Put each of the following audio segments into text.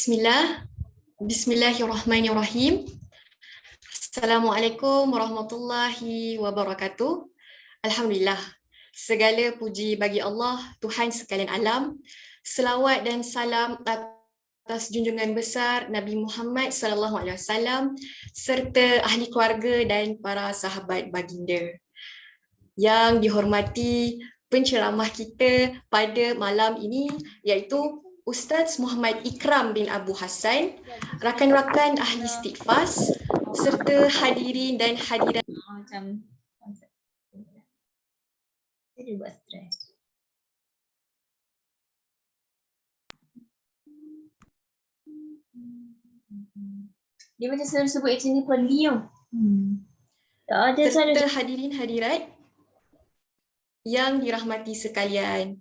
Bismillah, Bismillahirrahmanirrahim. Assalamualaikum warahmatullahi wabarakatuh. Alhamdulillah, segala puji bagi Allah, Tuhan sekalian alam. Selawat dan salam atas junjungan besar Nabi Muhammad SAW serta ahli keluarga dan para sahabat baginda. Yang dihormati penceramah kita pada malam ini iaitu Ustaz Muhammad Ikram bin Abu Hassan, rakan-rakan ahli istighfaz serta hadirin dan hadirat. Macam dia buat stres. Dia macam selalu sebut macam ni pun Leo. Tak ada serta hadirin hadirat yang dirahmati sekalian.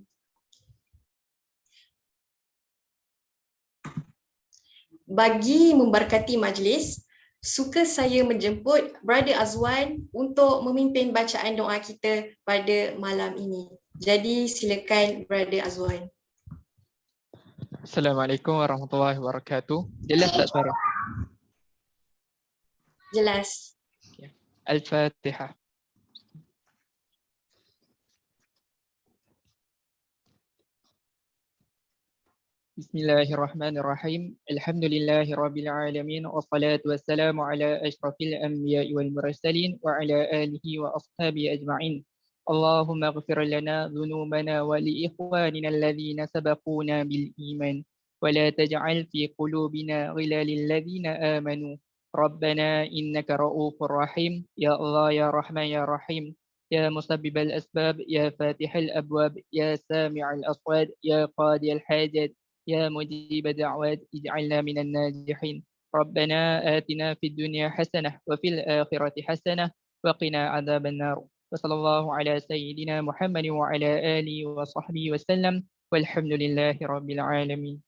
Bagi memberkati majlis, suka saya menjemput Brother Azwan untuk memimpin bacaan doa kita pada malam ini. Jadi silakan Brother Azwan. Assalamualaikum warahmatullahi wabarakatuh. Jelas tak suara? Jelas. Al-Fatihah. Bismillahirrahmanirrahim. Alhamdulillahirabbil alamin wassalatu wassalamu ala asyrafil anbiya'i wal mursalin wa ala alihi wa ashabihi ajma'in. Allahumma ighfir lana dhunubana wa li ikhwanina alladhina sabaquna bil iman wa la taj'al fi qulubina ghillan lil ladzina amanu. Rabbana innaka ra'ufur rahim. Ya Allah ya Rahman ya Rahim. Ya musabbibal asbab, ya fatihal abwab, ya sami'al aswad, ya qadiyal hajat, يا مجيب دعوات اجعلنا من الناجحين. ربنا آتنا في الدنيا حسنة وفي الآخرة حسنة وقنا عذاب النار. وصلى الله على سيدنا محمد وعلى آله وصحبه وسلم والحمد لله رب العالمين.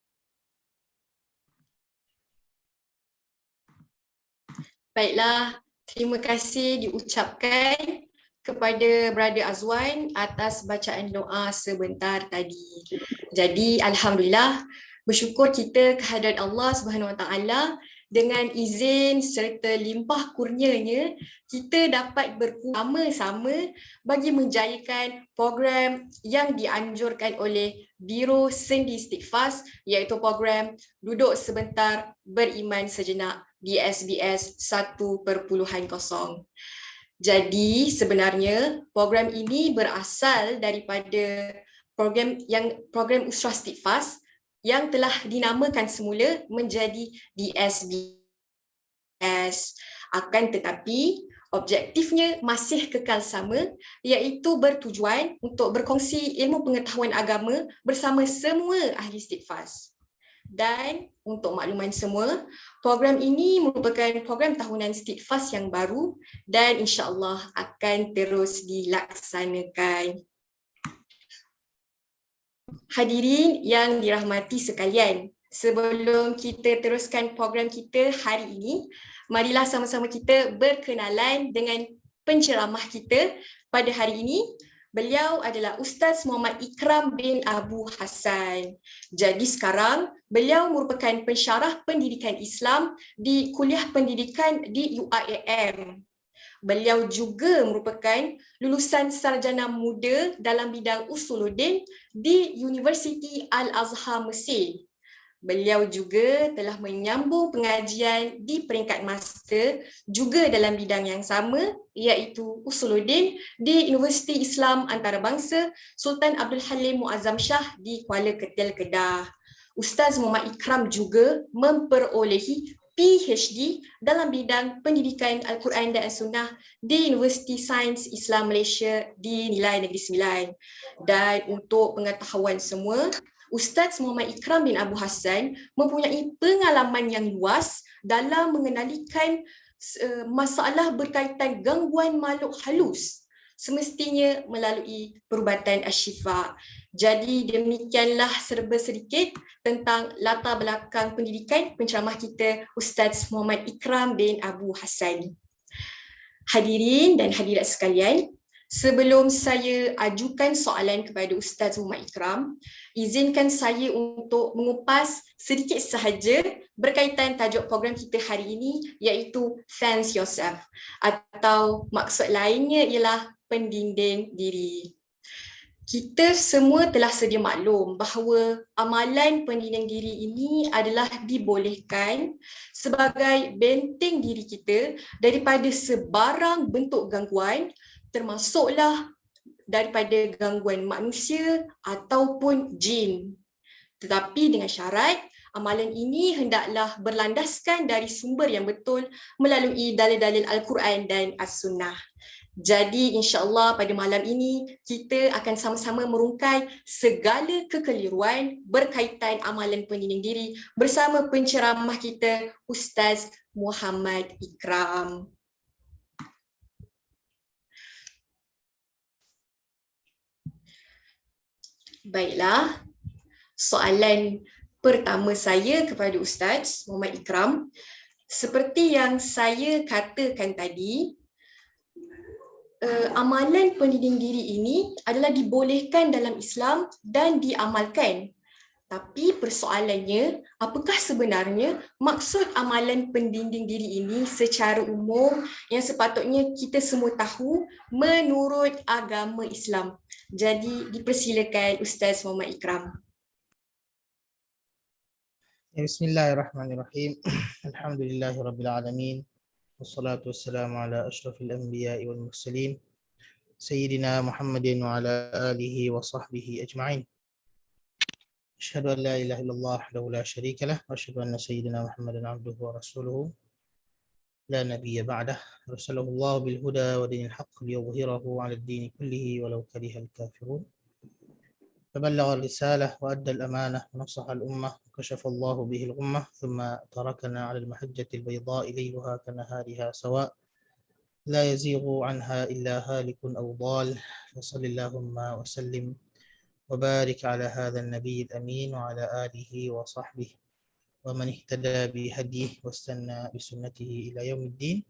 Baiklah, terima kasih diucapkan kepada Brother Azwan atas bacaan doa sebentar tadi. Jadi alhamdulillah, bersyukur kita kehadrat Allah Subhanahu Wa Taala dengan izin serta limpah kurnianya kita dapat bersama-sama bagi menjayakan program yang dianjurkan oleh Biro Sendi Istighfaz iaitu program Duduk Sebentar Beriman Sejenak di SBS 1.0. Jadi sebenarnya program ini berasal daripada program Usrah Istighfaz yang telah dinamakan semula menjadi DSBS. Akan tetapi objektifnya masih kekal sama iaitu bertujuan untuk berkongsi ilmu pengetahuan agama bersama semua ahli istighfaz. Dan untuk makluman semua, program ini merupakan program tahunan istighfaz yang baru dan insya-Allah akan terus dilaksanakan. Hadirin yang dirahmati sekalian, sebelum kita teruskan program kita hari ini, marilah sama-sama kita berkenalan dengan penceramah kita pada hari ini. Beliau adalah Ustaz Muhammad Ikram bin Abu Hassan. Jadi sekarang beliau merupakan pensyarah pendidikan Islam di Kuliah Pendidikan di UIAM. Beliau juga merupakan lulusan sarjana muda dalam bidang Usuluddin di Universiti Al-Azhar Mesir. Beliau juga telah menyambung pengajian di peringkat master juga dalam bidang yang sama iaitu Usuluddin di Universiti Islam Antarabangsa Sultan Abdul Halim Muazzam Shah di Kuala Ketil, Kedah. Ustaz Muhammad Ikram juga memperolehi PhD dalam bidang pendidikan Al-Quran dan As-Sunnah di Universiti Sains Islam Malaysia di Nilai Negeri Sembilan. Dan untuk pengetahuan semua, Ustaz Muhammad Ikram bin Abu Hassan mempunyai pengalaman yang luas dalam mengenalikan masalah berkaitan gangguan makhluk halus semestinya melalui perubatan asyifa. Jadi demikianlah serba sedikit tentang latar belakang pendidikan penceramah kita Ustaz Muhammad Ikram bin Abu Hassan. Hadirin dan hadirat sekalian, Sebelum saya ajukan soalan kepada Ustaz Muhammad Ikram, izinkan saya untuk mengupas sedikit sahaja berkaitan tajuk program kita hari ini, iaitu Fence Yourself, atau maksud lainnya ialah pendinding diri. Kita semua telah sedia maklum bahawa amalan pendinding diri ini adalah dibolehkan sebagai benteng diri kita daripada sebarang bentuk gangguan, termasuklah daripada gangguan manusia ataupun jin. Tetapi dengan syarat, amalan ini hendaklah berlandaskan dari sumber yang betul melalui dalil-dalil Al-Quran dan As-Sunnah. Jadi insya-Allah pada malam ini kita akan sama-sama merungkai segala kekeliruan berkaitan amalan pendinding diri bersama penceramah kita Ustaz Muhammad Ikram. Baiklah, soalan pertama saya kepada Ustaz Muhammad Ikram, seperti yang saya katakan tadi, amalan pendinding diri ini adalah dibolehkan dalam Islam dan diamalkan. Tapi persoalannya, apakah sebenarnya maksud amalan pendinding diri ini secara umum yang sepatutnya kita semua tahu menurut agama Islam? Jadi dipersilakan Ustaz Muhammad Ikram. Bismillahirrahmanirrahim. Alhamdulillahirabbil alamin. Wassalatu wassalamu ala asyrafil anbiya'i wal mursalin sayyidina Muhammadin wa ala alihi wa sahbihi ajma'in. Asyhadu an la ilaha illallah wahdahu la syarika lah wa asyhadu anna sayyidina Muhammadan abduhu wa rasuluhu la nabiyya ba'dah. Arsalallahu bil huda wa dinil haqq liyudhhirahu 'ala ad-din kullihi walau karihal kafirun. فبلغ الرسالة وأدى الأمانة ونصح الأمة وكشف الله به الغمة ثم تركنا على المحجة البيضاء ليلها كنهارها سواء لا يزيغ عنها إلا هالك أو ضال. فصل اللهم وسلم وبارك على هذا النبي الأمين وعلى آله وصحبه ومن اهتدى بهديه واستنى بسنته إلى يوم الدين.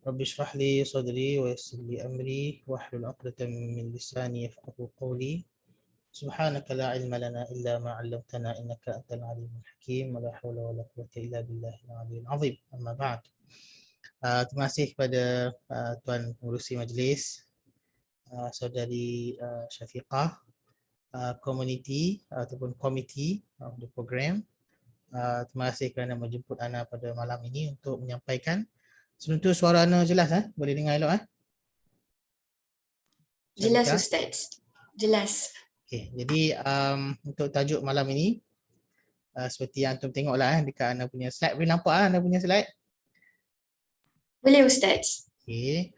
رب اشرح لي صدري ويسر لي أمري واحلل عقدة من لساني يفقهوا قولي. سبحانك لا علم لنا إلا ما علمتنا إنك أنت العليم الحكيم ولا حول ولا قوة إلا بالله العلي العظيم. أما بعد. Terima kasih kepada Tuan Pengerusi Majlis, Saudari Syafiqah, community ataupun komiti of the program. Terima kasih kerana menjemput Ana pada malam ini untuk menyampaikan. Sebelum tu suara Ana jelas boleh dengar elok Jelas Syafiqah? Ustaz. Jelas. Okey, jadi untuk tajuk malam ini seperti yang antum tengoklah dekat Ana punya slide. Boleh nampak Ana punya slide? Boleh Ustaz. Okey.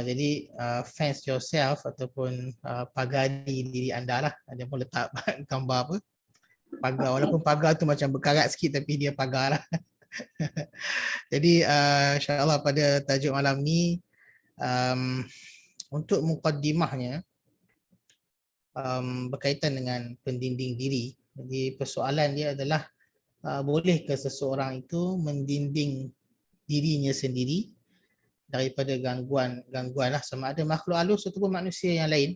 Jadi fence yourself ataupun pagari diri anda lah. Dia pun letak gambar apa? Pagar, walaupun pagar tu macam berkarat sikit tapi dia pagar lah. Jadi insya-Allah pada tajuk malam ni untuk mukaddimahnya berkaitan dengan pendinding diri. Jadi persoalan dia adalah bolehkah seseorang itu mendinding dirinya sendiri daripada gangguan lah, sama ada makhluk halus ataupun manusia yang lain.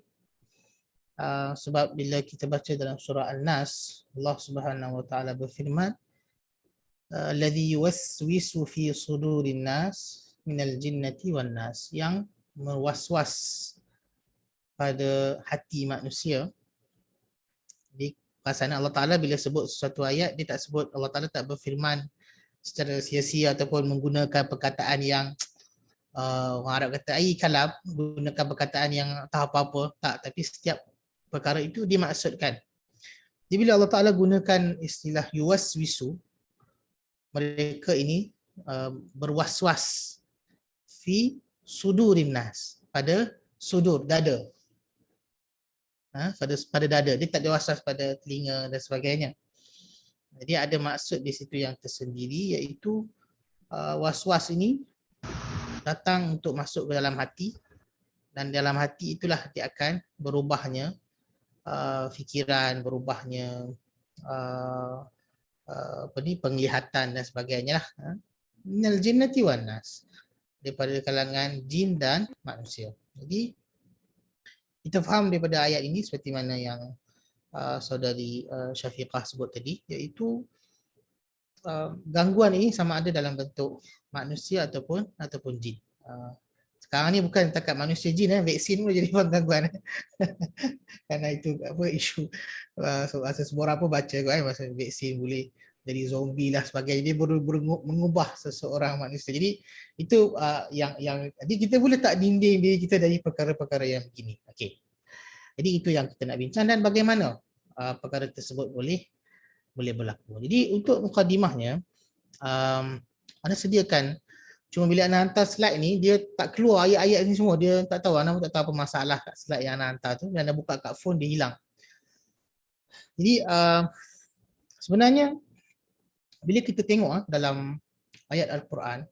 Sebab bila kita baca dalam surah An-Nas, Allah Subhanahu wa taala berfirman, alladhi yuwaswisu fi sudurin nas minal jinnati wan nas, yang merwaswas pada hati manusia. Jadi perasaan Allah Ta'ala bila sebut sesuatu ayat, dia tak sebut, Allah Ta'ala tak berfirman secara sia-sia ataupun menggunakan perkataan yang orang Arab kata ai kalam, gunakan perkataan yang tak apa-apa, tak, tapi setiap perkara itu dimaksudkan. Jadi bila Allah Ta'ala gunakan istilah yuwaswisu, mereka ini berwaswas fi sudurin nas, pada sudur, dada. Pada dada, dia tak ada waswas pada telinga dan sebagainya. Jadi ada maksud di situ yang tersendiri, iaitu waswas ini datang untuk masuk ke dalam hati, dan dalam hati itulah dia akan berubahnya fikiran, berubahnya penglihatan dan sebagainya lah. Minal jinnati wan nas, daripada kalangan jin dan manusia. Jadi kita faham daripada ayat ini seperti mana yang saudari Syafiqah sebut tadi, iaitu gangguan ini sama ada dalam bentuk manusia ataupun jin. Sekarang ni bukan setakat manusia jin, vaksin pun jadi pun gangguan. Karena itu isu seseorang pun baca masa vaksin boleh jadi zombie lah sebagainya, dia mengubah seseorang manusia. Jadi itu jadi kita boleh tak dinding diri kita dari perkara-perkara yang begini. Okey. Jadi itu yang kita nak bincang dan bagaimana perkara tersebut boleh berlaku. Jadi untuk mukadimahnya, Ana sediakan, cuma bila Ana hantar slide ni dia tak keluar ayat-ayat ni semua, dia tak tahu, Ana pun tak tahu apa masalah kat slide yang Ana hantar tu, dan Ana buka kat phone dia hilang. Jadi sebenarnya bila kita tengok dalam ayat Al-Quran,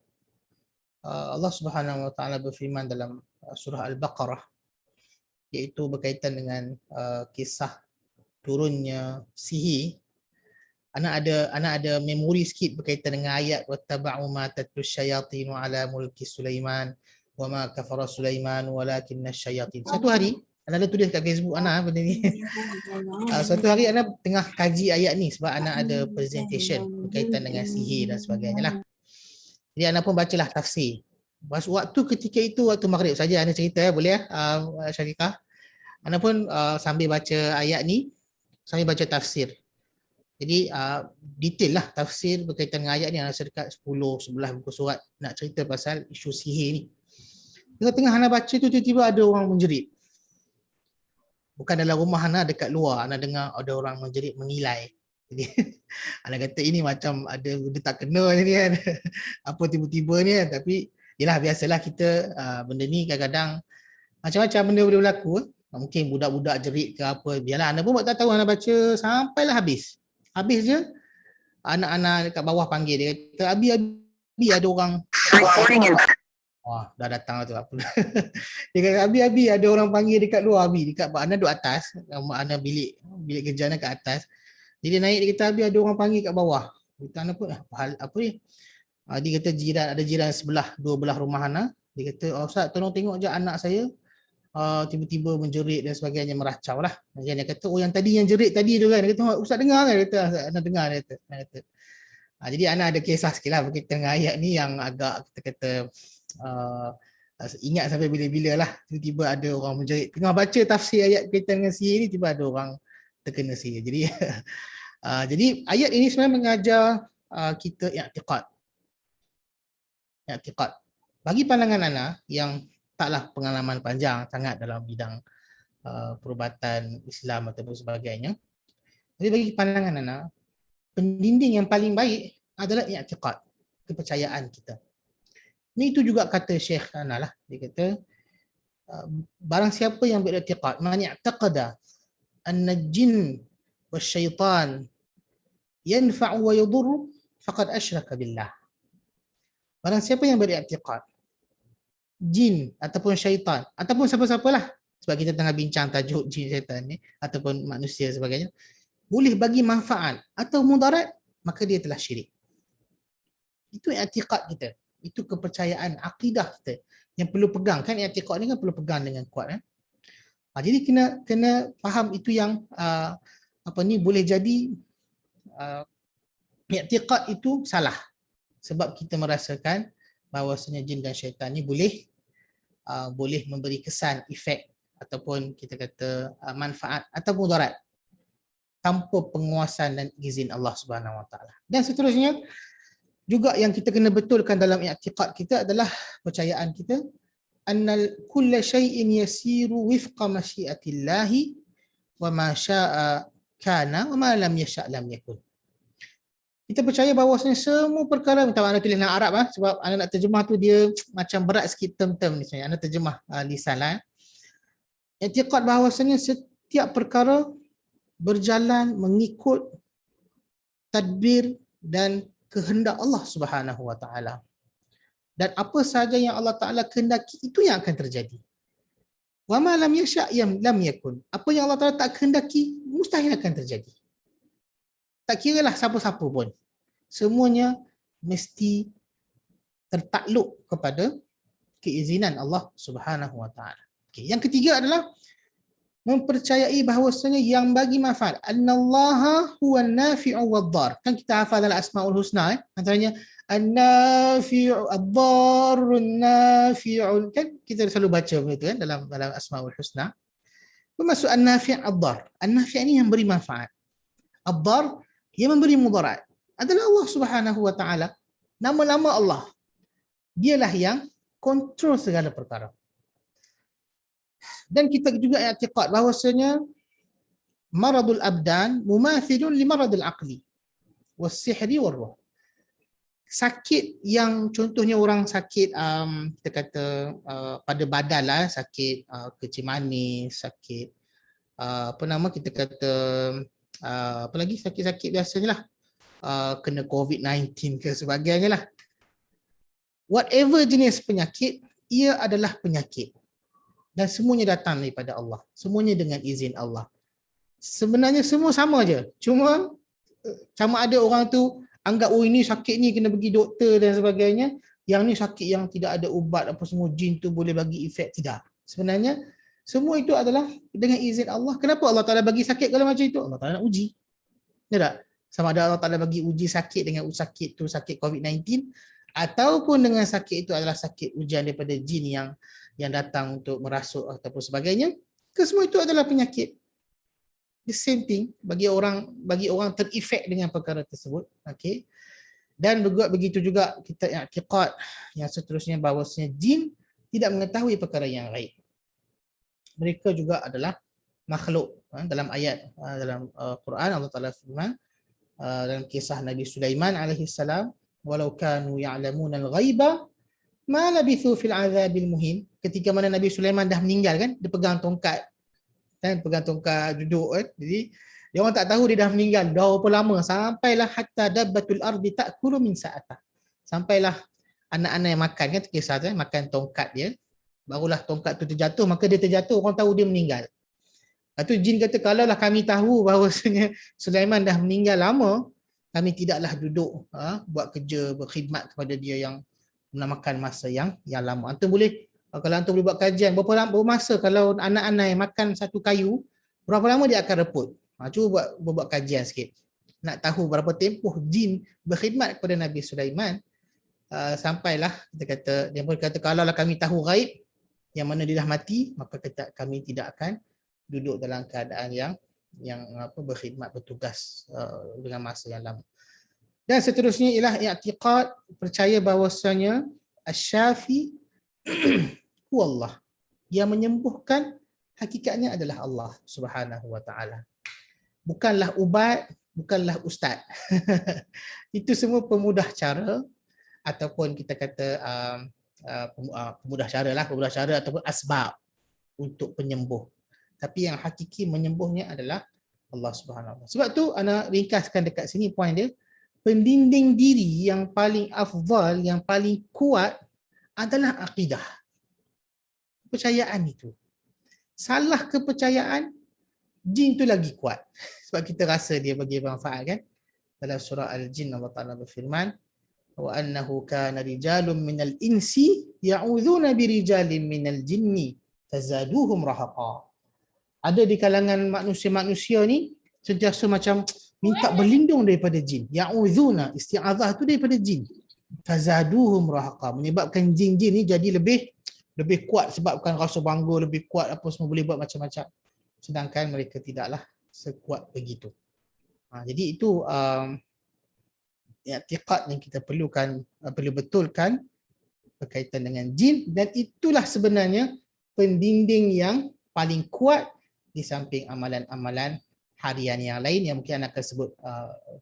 Allah Subhanahu Wa Taala berfirman dalam surah Al-Baqarah, iaitu berkaitan dengan kisah turunnya sihir. Anak ada memori sikit berkaitan dengan ayat wattaba'u ma tatlus syayatin ala mulki Sulaiman wa ma kafara Sulaiman walakinna syayatin. Satu hari Ana ada tulis kat Facebook Ana benda ni. Satu hari Ana tengah kaji ayat ni sebab Ana ada presentation berkaitan dengan sihir dan sebagainya lah. Jadi Ana pun bacalah tafsir. Waktu ketika itu waktu maghrib saja Ana cerita, boleh Syafiqah. Ana pun sambil baca ayat ni, sambil baca tafsir. Jadi detail lah tafsir berkaitan dengan ayat ni, Ana dekat 10-11 buku surat nak cerita pasal isu sihir ni. Tengah-tengah Ana baca tu tiba-tiba ada orang menjerit. Bukan dalam rumah Ana, dekat luar Ana dengar ada orang menjerit mengilai. Jadi Ana kata ini macam ada benda tak kena ni kan. Apa tiba-tiba ni kan. Tapi yelah biasalah kita benda ni kadang-kadang macam-macam benda boleh berlaku. Mungkin budak-budak jerit ke apa. Biarlah Ana pun tak tahu, Ana baca sampailah habis. Habis je anak-anak dekat bawah panggil, dia kata Abi ada orang. Wah, dah datang tu apa. Dia kata Abi ada orang panggil dekat luar Abi, dekat Ana duduk atas, Ana bilik kerja Ana kat atas. Jadi dia naik, dia kata Abi ada orang panggil kat bawah. Kita Ana pun apa ni? Dia kata ada jiran sebelah, dua belah rumah Ana. Dia kata Ustaz tolong tengok je anak saya tiba-tiba menjerit dan sebagainya, meracau lah. Dia kata yang tadi yang jerit tadi tu kan, dia kata Ustaz dengar kan, dia kata Ana dengar, dia kata. Jadi Ana ada kisah sikit lah berkaitan dengan ayat ni yang agak kita kata ingat sampai bila-bila lah. Tiba-tiba ada orang menjerit, tengah baca tafsir ayat berkaitan dengan sihir ni, tiba ada orang terkena sihir. Jadi jadi ayat ini sebenarnya mengajar kita i'tiqad. Bagi pandangan Ana yang taklah pengalaman panjang sangat dalam bidang perubatan Islam ataupun sebagainya. Jadi bagi pandangan Ana, pendinding yang paling baik adalah i'tiqad, kepercayaan kita. Ini itu juga kata Syekh Ana lah. Dia kata barang siapa yang beriktiqad, man i'taqada anna jin wasyaitan yanfa'u wa yadurru faqad asyraka billah. Barang siapa yang beriktiqad jin ataupun syaitan ataupun siapa-siapalah, sebab kita tengah bincang tajuk jin syaitan ni ataupun manusia sebagainya, boleh bagi manfaat atau mudarat, maka dia telah syirik. Itu i'tiqad kita, itu kepercayaan akidah kita yang perlu pegang kan. I'tiqad ni kan perlu pegang dengan kuat jadi kena faham itu yang boleh jadi i'tiqad itu salah sebab kita merasakan bahawasanya jin dan syaitan ni boleh memberi kesan, efek ataupun kita kata manfaat atau mudarat tanpa penguasaan dan izin Allah Subhanahu Wa Taala. Dan seterusnya juga yang kita kena betulkan dalam i'tiqad kita adalah percayaan kita annal kulla syai'in yasiru wifqa masyiatillahi wa ma syaa kana wa ma lam yasha' lam yakun. Kita percaya bahawasanya semua perkara, minta Ana tulis dalam Arab sebab Ana nak terjemah tu dia macam berat sikit term-term ni sebenarnya. Ana terjemah lisan lah. I'tiqad bahawasanya setiap perkara berjalan mengikut tadbir dan kehendak Allah Subhanahu Wa Taala. Dan apa sahaja yang Allah Taala kehendaki itu yang akan terjadi. Wa ma lam yasha' lam yakun. Apa yang Allah Taala tak kehendaki mustahil akan terjadi. Tak kiralah siapa-siapa pun. Semuanya mesti tertakluk kepada keizinan Allah Subhanahu Wa Taala. Okay. Yang ketiga adalah mempercayai bahawasanya yang bagi manfaat. Annallaha huwan nafi'u wad-dhar. Kan kita hafal dalam Asmaul Husna, antaranya an-nafi'u ad-dharrun nafi'un. Kan kita selalu baca begitu kan dalam Asmaul Husna. Bermaksud an-nafi' ad-dhar. An-nafi' ini yang beri manfaat. Ad-dhar yang memberi mudarat. Adalah Allah Subhanahu wa taala. Nama-nama Allah. Dialah yang kontrol segala perkara. Dan kita juga i'tiqad bahawasanya maradul abdan mumathilun li maradul aqli was-sihri war-ruh. Sakit yang contohnya orang sakit kita kata pada badan lah, sakit kencing manis, sakit apa nama kita kata apa lagi sakit-sakit biasanya lah, kena COVID-19 ke sebagainya lah. Whatever jenis penyakit, ia adalah penyakit. Dan semuanya datang daripada Allah. Semuanya dengan izin Allah. Sebenarnya semua sama je. Cuma ada orang tu anggap ini sakit ni kena pergi doktor dan sebagainya. Yang ni sakit yang tidak ada ubat apa semua, jin tu boleh bagi efek. Tidak. Sebenarnya semua itu adalah dengan izin Allah. Kenapa Allah Ta'ala bagi sakit kalau macam itu? Allah Ta'ala nak uji. Ya tak? Sama ada Allah Ta'ala bagi uji sakit dengan sakit tu sakit COVID-19 ataupun dengan sakit itu adalah sakit ujian daripada jin yang datang untuk merasuk ataupun sebagainya. Kesemua itu adalah penyakit. The same thing bagi orang terefek dengan perkara tersebut. Okay. Dan begitu juga kita i'tiqad yang seterusnya bahawasanya jin tidak mengetahui perkara yang gaib. Mereka juga adalah makhluk. Dalam ayat dalam Quran Allah Ta'ala firman dalam kisah Nabi Sulaiman alaihi salam, walau kanu ya'lamuna al-ghaiba ma labithu fil azabil muhin. Ketika mana Nabi Sulaiman dah meninggal kan, dia pegang tongkat kan, pegang tongkat duduk kan. Jadi dia orang tak tahu dia dah meninggal dah berapa lama, sampailah hatta dabbatul ardi ta'kulu min sa'atah. Sampailah anak-anak yang makan kan, kisah tu makan tongkat dia, barulah tongkat tu terjatuh, maka dia terjatuh, orang tahu dia meninggal. Lepas tu jin kata kalaulah kami tahu bahawasanya Sulaiman dah meninggal lama, kami tidaklah duduk buat kerja berkhidmat kepada dia yang menamakan masa yang lama. Antum boleh, kalau antum boleh buat kajian berapa masa kalau anak-anak yang makan satu kayu, berapa lama dia akan reput. Cuba buat kajian sikit. Nak tahu berapa tempoh jin berkhidmat kepada Nabi Sulaiman, sampailah kita kata, dia pun kata kalaulah kami tahu gaib yang mana dia dah mati, maka kami tidak akan duduk dalam keadaan yang berkhidmat bertugas dengan masa yang lama. Dan seterusnya ialah i'tiqad, percaya bahawasanya asy-syafi huwallah. Yang menyembuhkan hakikatnya adalah Allah Subhanahu wa taala. Bukanlah ubat, bukanlah ustaz. Itu semua pemudah cara ataupun kita kata pemudah cara ataupun asbab untuk penyembuh. Tapi yang hakiki menyembuhnya adalah Allah Subhanahu wa taala. Sebab tu ana ringkaskan dekat sini poin dia. Pendinding diri yang paling afdal, yang paling kuat adalah akidah. Kepercayaan itu. Salah kepercayaan, jin tu lagi kuat. Sebab kita rasa dia bagi manfaat kan. Dalam surah Al-Jin Allah Ta'ala berfirman, wa annahu kana rijalun minal insi ya'udzuuna birijalin minal jinni fazaduhum rahaqa. Ada di kalangan manusia-manusia ni sentiasa macam minta berlindung daripada jin. Ya'udzuna, isti'adzah tu daripada jin. Fazaduhum rahaqa, menyebabkan jin-jin ni jadi lebih kuat, sebabkan rasa bangga, lebih kuat, apa semua boleh buat macam-macam. Sedangkan mereka tidaklah sekuat begitu. Jadi itu i'tiqad yang kita perlu betulkan berkaitan dengan jin, dan itulah sebenarnya pendinding yang paling kuat di samping amalan-amalan harian yang lain yang mungkin anak akan sebut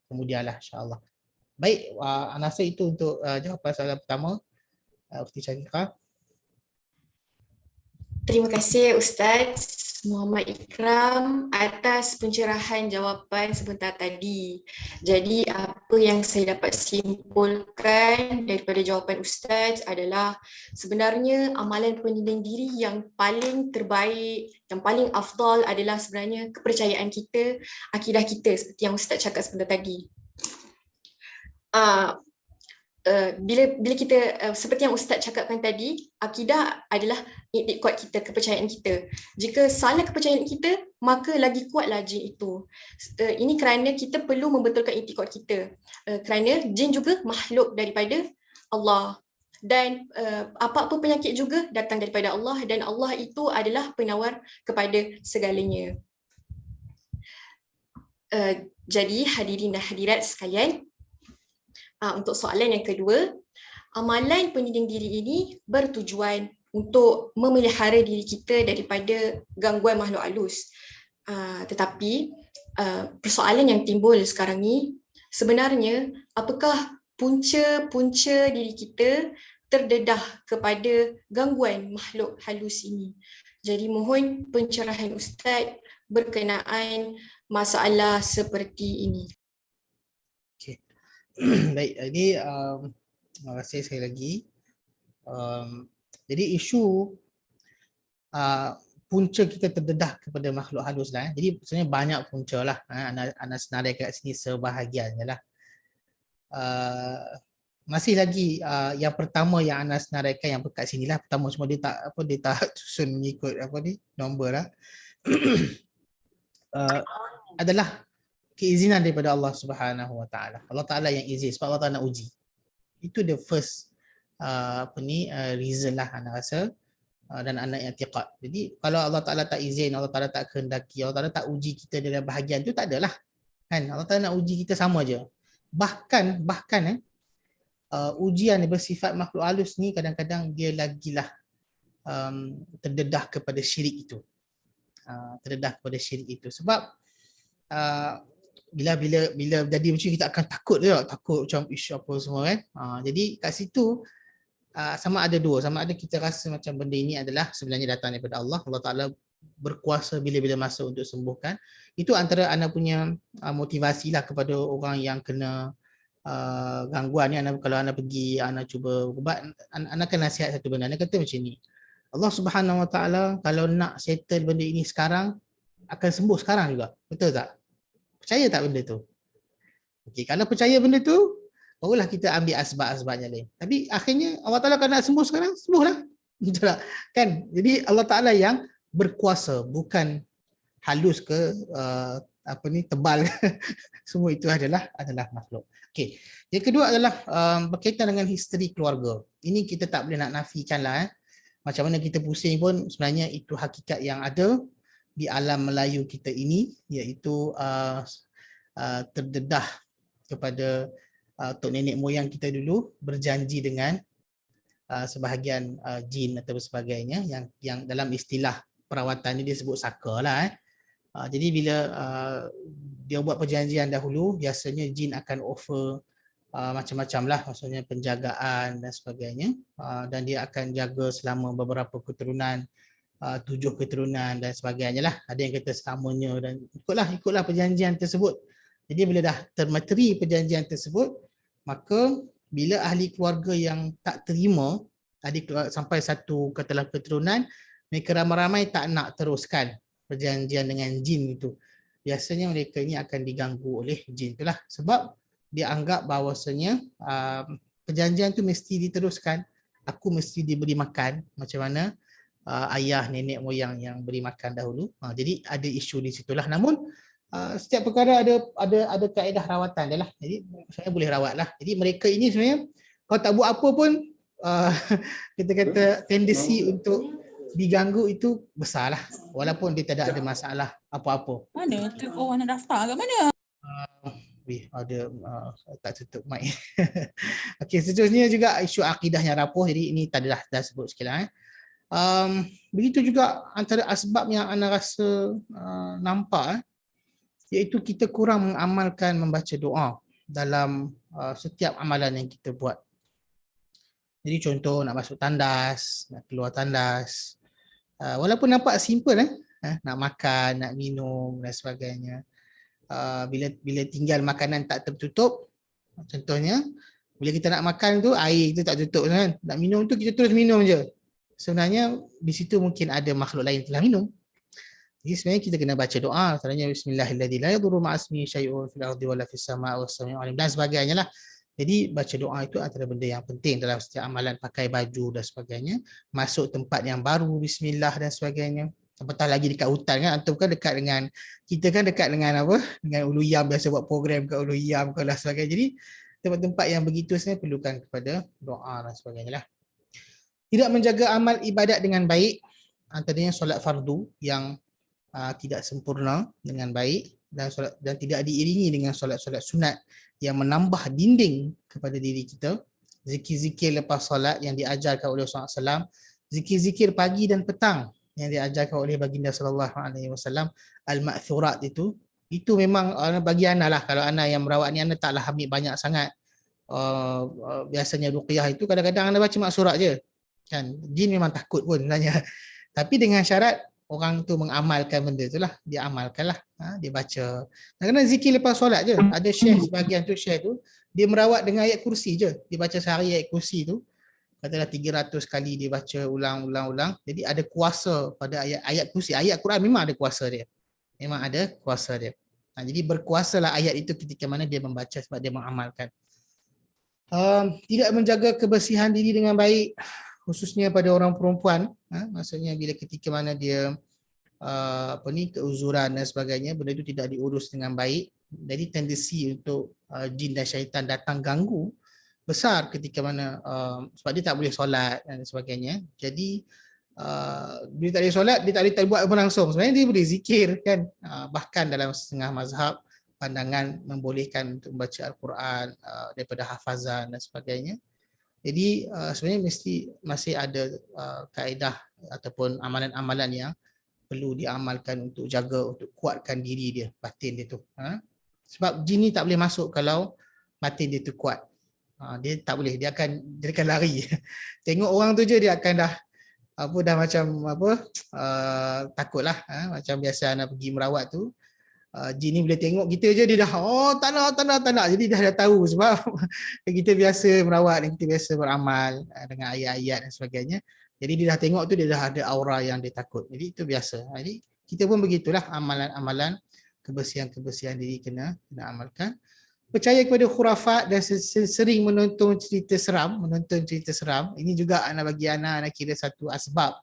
kemudianlah insya-Allah. Baik, ana rasa itu untuk jawapan soalan pertama Ufti Syakira. Terima kasih Ustaz Muhammad Ikram atas pencerahan jawapan sebentar tadi. Jadi apa yang saya dapat simpulkan daripada jawapan Ustaz adalah sebenarnya amalan pendinding diri yang paling terbaik, yang paling afdal adalah sebenarnya kepercayaan kita, akidah kita seperti yang Ustaz cakap sebentar tadi. bila kita seperti yang Ustaz cakapkan tadi, akidah adalah iktikad kita, kepercayaan kita. Jika salah kepercayaan kita, maka lagi kuatlah jin itu. Ini kerana kita perlu membetulkan iktikad kita. Kerana jin juga makhluk daripada Allah. Dan apa-apa penyakit juga datang daripada Allah, dan Allah itu adalah penawar kepada segalanya. Jadi hadirin dan hadirat sekalian, untuk soalan yang kedua, amalan penyeding diri ini bertujuan untuk memelihara diri kita daripada gangguan makhluk halus. Tetapi persoalan yang timbul sekarang ni, sebenarnya apakah punca-punca diri kita terdedah kepada gangguan makhluk halus ini? Jadi mohon pencerahan Ustaz berkenaan masalah seperti ini. Baik, jadi terima kasih sekali lagi. Jadi isu punca kita terdedah kepada makhluk halus lah. Jadi sebenarnya banyak punca lah. Ana senarai kat sini sebahagian je lah. Masih lagi yang pertama yang Ana senaraikan yang kat sini lah. Pertama semua dia tak susun mengikut nombor lah. Adalah keizinan daripada Allah Subhanahu Wa Taala. Allah Taala yang izin sebab Allah Taala nak uji. Itu the first reason lah ana rasa dan ana i'tiqad. Jadi kalau Allah Taala tak izin, Allah Taala tak kehendaki, Allah Taala tak uji kita dalam bahagian tu, tak adalah. Kan Allah Taala nak uji kita sama je. Bahkan ujian yang bersifat makhluk halus ni kadang-kadang dia lagilah terdedah kepada syirik itu. Terdedah kepada syirik itu sebab bila jadi macam kita akan takut macam isu apa semua kan. Jadi kat situ sama ada dua, sama ada kita rasa macam benda ini adalah sebenarnya datang daripada Allah. Allah Taala berkuasa bila-bila masa untuk sembuhkan. Itu antara ana punya motivasi lah kepada orang yang kena gangguan ni. Kalau ana pergi, ana cuba ubat, ana akan nasihat satu benda. Ana kata macam ni, Allah Subhanahu Wa Taala kalau nak settle benda ini sekarang akan sembuh sekarang juga. Betul tak? Percaya tak benda tu? Okey, kalau percaya benda tu, barulah kita ambil asbab-asbabnya lain. Tapi akhirnya Allah Taala kalau nak sembuh sekarang, sembuhlah. Betul tak? Kan? Jadi Allah Taala yang berkuasa, bukan halus ke tebal. Semua itu adalah makhluk. Okey. Yang kedua adalah berkaitan dengan history keluarga. Ini kita tak boleh nak nafikan lah. Macam mana kita pusing pun sebenarnya itu hakikat yang ada di alam Melayu kita ini, iaitu terdedah kepada tok nenek moyang kita dulu berjanji dengan sebahagian jin atau sebagainya yang dalam istilah perawatan ni dia sebut saka lah. Jadi bila dia buat perjanjian dahulu, biasanya jin akan offer macam-macam lah, maksudnya penjagaan dan sebagainya, dan dia akan jaga selama beberapa keturunan, 7 keturunan dan sebagainya lah. Ada yang kata selamanya dan ikutlah perjanjian tersebut. Jadi bila dah termateri perjanjian tersebut, maka bila ahli keluarga yang tak terima, sampai satu katalah keturunan, mereka ramai-ramai tak nak teruskan perjanjian dengan jin itu. Biasanya mereka ini akan diganggu oleh jin itulah. Sebab dia anggap bahawasanya perjanjian tu mesti diteruskan. Aku mesti diberi makan macam mana ayah nenek moyang yang beri makan dahulu. Jadi ada isu di situlah. Namun setiap perkara ada kaedah rawatan dia lah. Jadi saya boleh rawat lah. Jadi mereka ini sebenarnya kalau tak buat apa pun kita kata tendensi untuk diganggu itu besar lah. Walaupun dia tidak ada masalah apa-apa. Mana tu orang nak daftar kat mana? Ada tak tutup mic. Okey, seterusnya juga isu akidah yang rapuh. Jadi ini tadi dah sebut sikit lah. Begitu juga antara asbab yang anda rasa nampak, iaitu kita kurang mengamalkan membaca doa dalam setiap amalan yang kita buat. Jadi contoh nak masuk tandas, nak keluar tandas, walaupun nampak simple nak makan, nak minum dan sebagainya, bila tinggal makanan tak tertutup, contohnya bila kita nak makan tu air kita tak tutup kan, nak minum tu kita terus minum je. Sebenarnya di situ mungkin ada makhluk lain telah minum. Jadi sebenarnya kita kena baca doa, antaranya bismillahirrahmanirrahim, la yadurru ma'asmi syai'un fil ardi wala fis sama'i was sami'ul alim dan sebagainya lah. Jadi baca doa itu antara benda yang penting dalam setiap amalan, pakai baju dan sebagainya, masuk tempat yang baru, bismillah dan sebagainya. Apatah lagi dekat hutan kan, antum kan dekat dengan, kita kan dekat dengan apa? Dengan Ulu Yam, biasa buat program kat Ulu Yam dan sebagainya. Jadi tempat-tempat yang begitu sebenarnya perlukan kepada doa dan sebagainya lah. Tidak menjaga amal ibadat dengan baik, antaranya solat fardu yang tidak sempurna dengan baik, dan tidak diiringi dengan solat-solat sunat yang menambah dinding kepada diri kita, zikir-zikir lepas solat yang diajarkan oleh Rasulullah SAW, zikir-zikir pagi dan petang yang diajarkan oleh baginda sallallahu alaihi wasallam, al-ma'thurat itu memang bagi ana lah. Kalau ana yang merawat ni, ana taklah ambil banyak sangat. Biasanya ruqyah itu kadang-kadang ana baca maksurat je kan, jin memang takut pun sebenarnya. Tapi dengan syarat orang tu mengamalkan benda tu lah, dia amalkan lah, dia baca. Kadang-kadang zikir lepas solat je, ada share sebahagian tu, share tu dia merawat dengan ayat kursi je, dia baca sehari ayat kursi tu, katalah 300 kali dia baca ulang. Jadi ada kuasa pada ayat kursi. Ayat Quran memang ada kuasa dia, memang ada kuasa dia. Jadi berkuasalah ayat itu ketika mana dia membaca sebab dia mengamalkan. Tidak menjaga kebersihan diri dengan baik, khususnya pada orang perempuan, maksudnya bila ketika mana dia keuzuran dan sebagainya, benda itu tidak diurus dengan baik, jadi tendensi untuk jin dan syaitan datang ganggu besar ketika mana sebab dia tak boleh solat dan sebagainya. Jadi bila tak boleh solat, dia tak boleh buat apa langsung. Sebenarnya dia boleh zikir kan, bahkan dalam setengah mazhab pandangan membolehkan untuk membaca Al-Quran daripada hafazan dan sebagainya. Jadi sebenarnya masih ada kaedah ataupun amalan-amalan yang perlu diamalkan untuk jaga, untuk kuatkan diri dia, batin dia tu. Sebab jin ni tak boleh masuk kalau batin dia tu kuat. Dia tak boleh, dia akan lari. Tengok orang tu je dia akan dah macam takutlah. Macam biasa anak pergi merawat tu, jin ni bila tengok kita je dia dah tak nak. Jadi dah tahu sebab kita biasa merawat dan kita biasa beramal dengan ayat-ayat dan sebagainya. Jadi dia dah tengok tu, dia dah ada aura yang dia takut. Jadi itu biasa. Jadi kita pun begitulah, amalan-amalan kebersihan diri kena amalkan. Percaya kepada khurafat dan sering menonton cerita seram. Ini juga bagi anak kira satu asbab.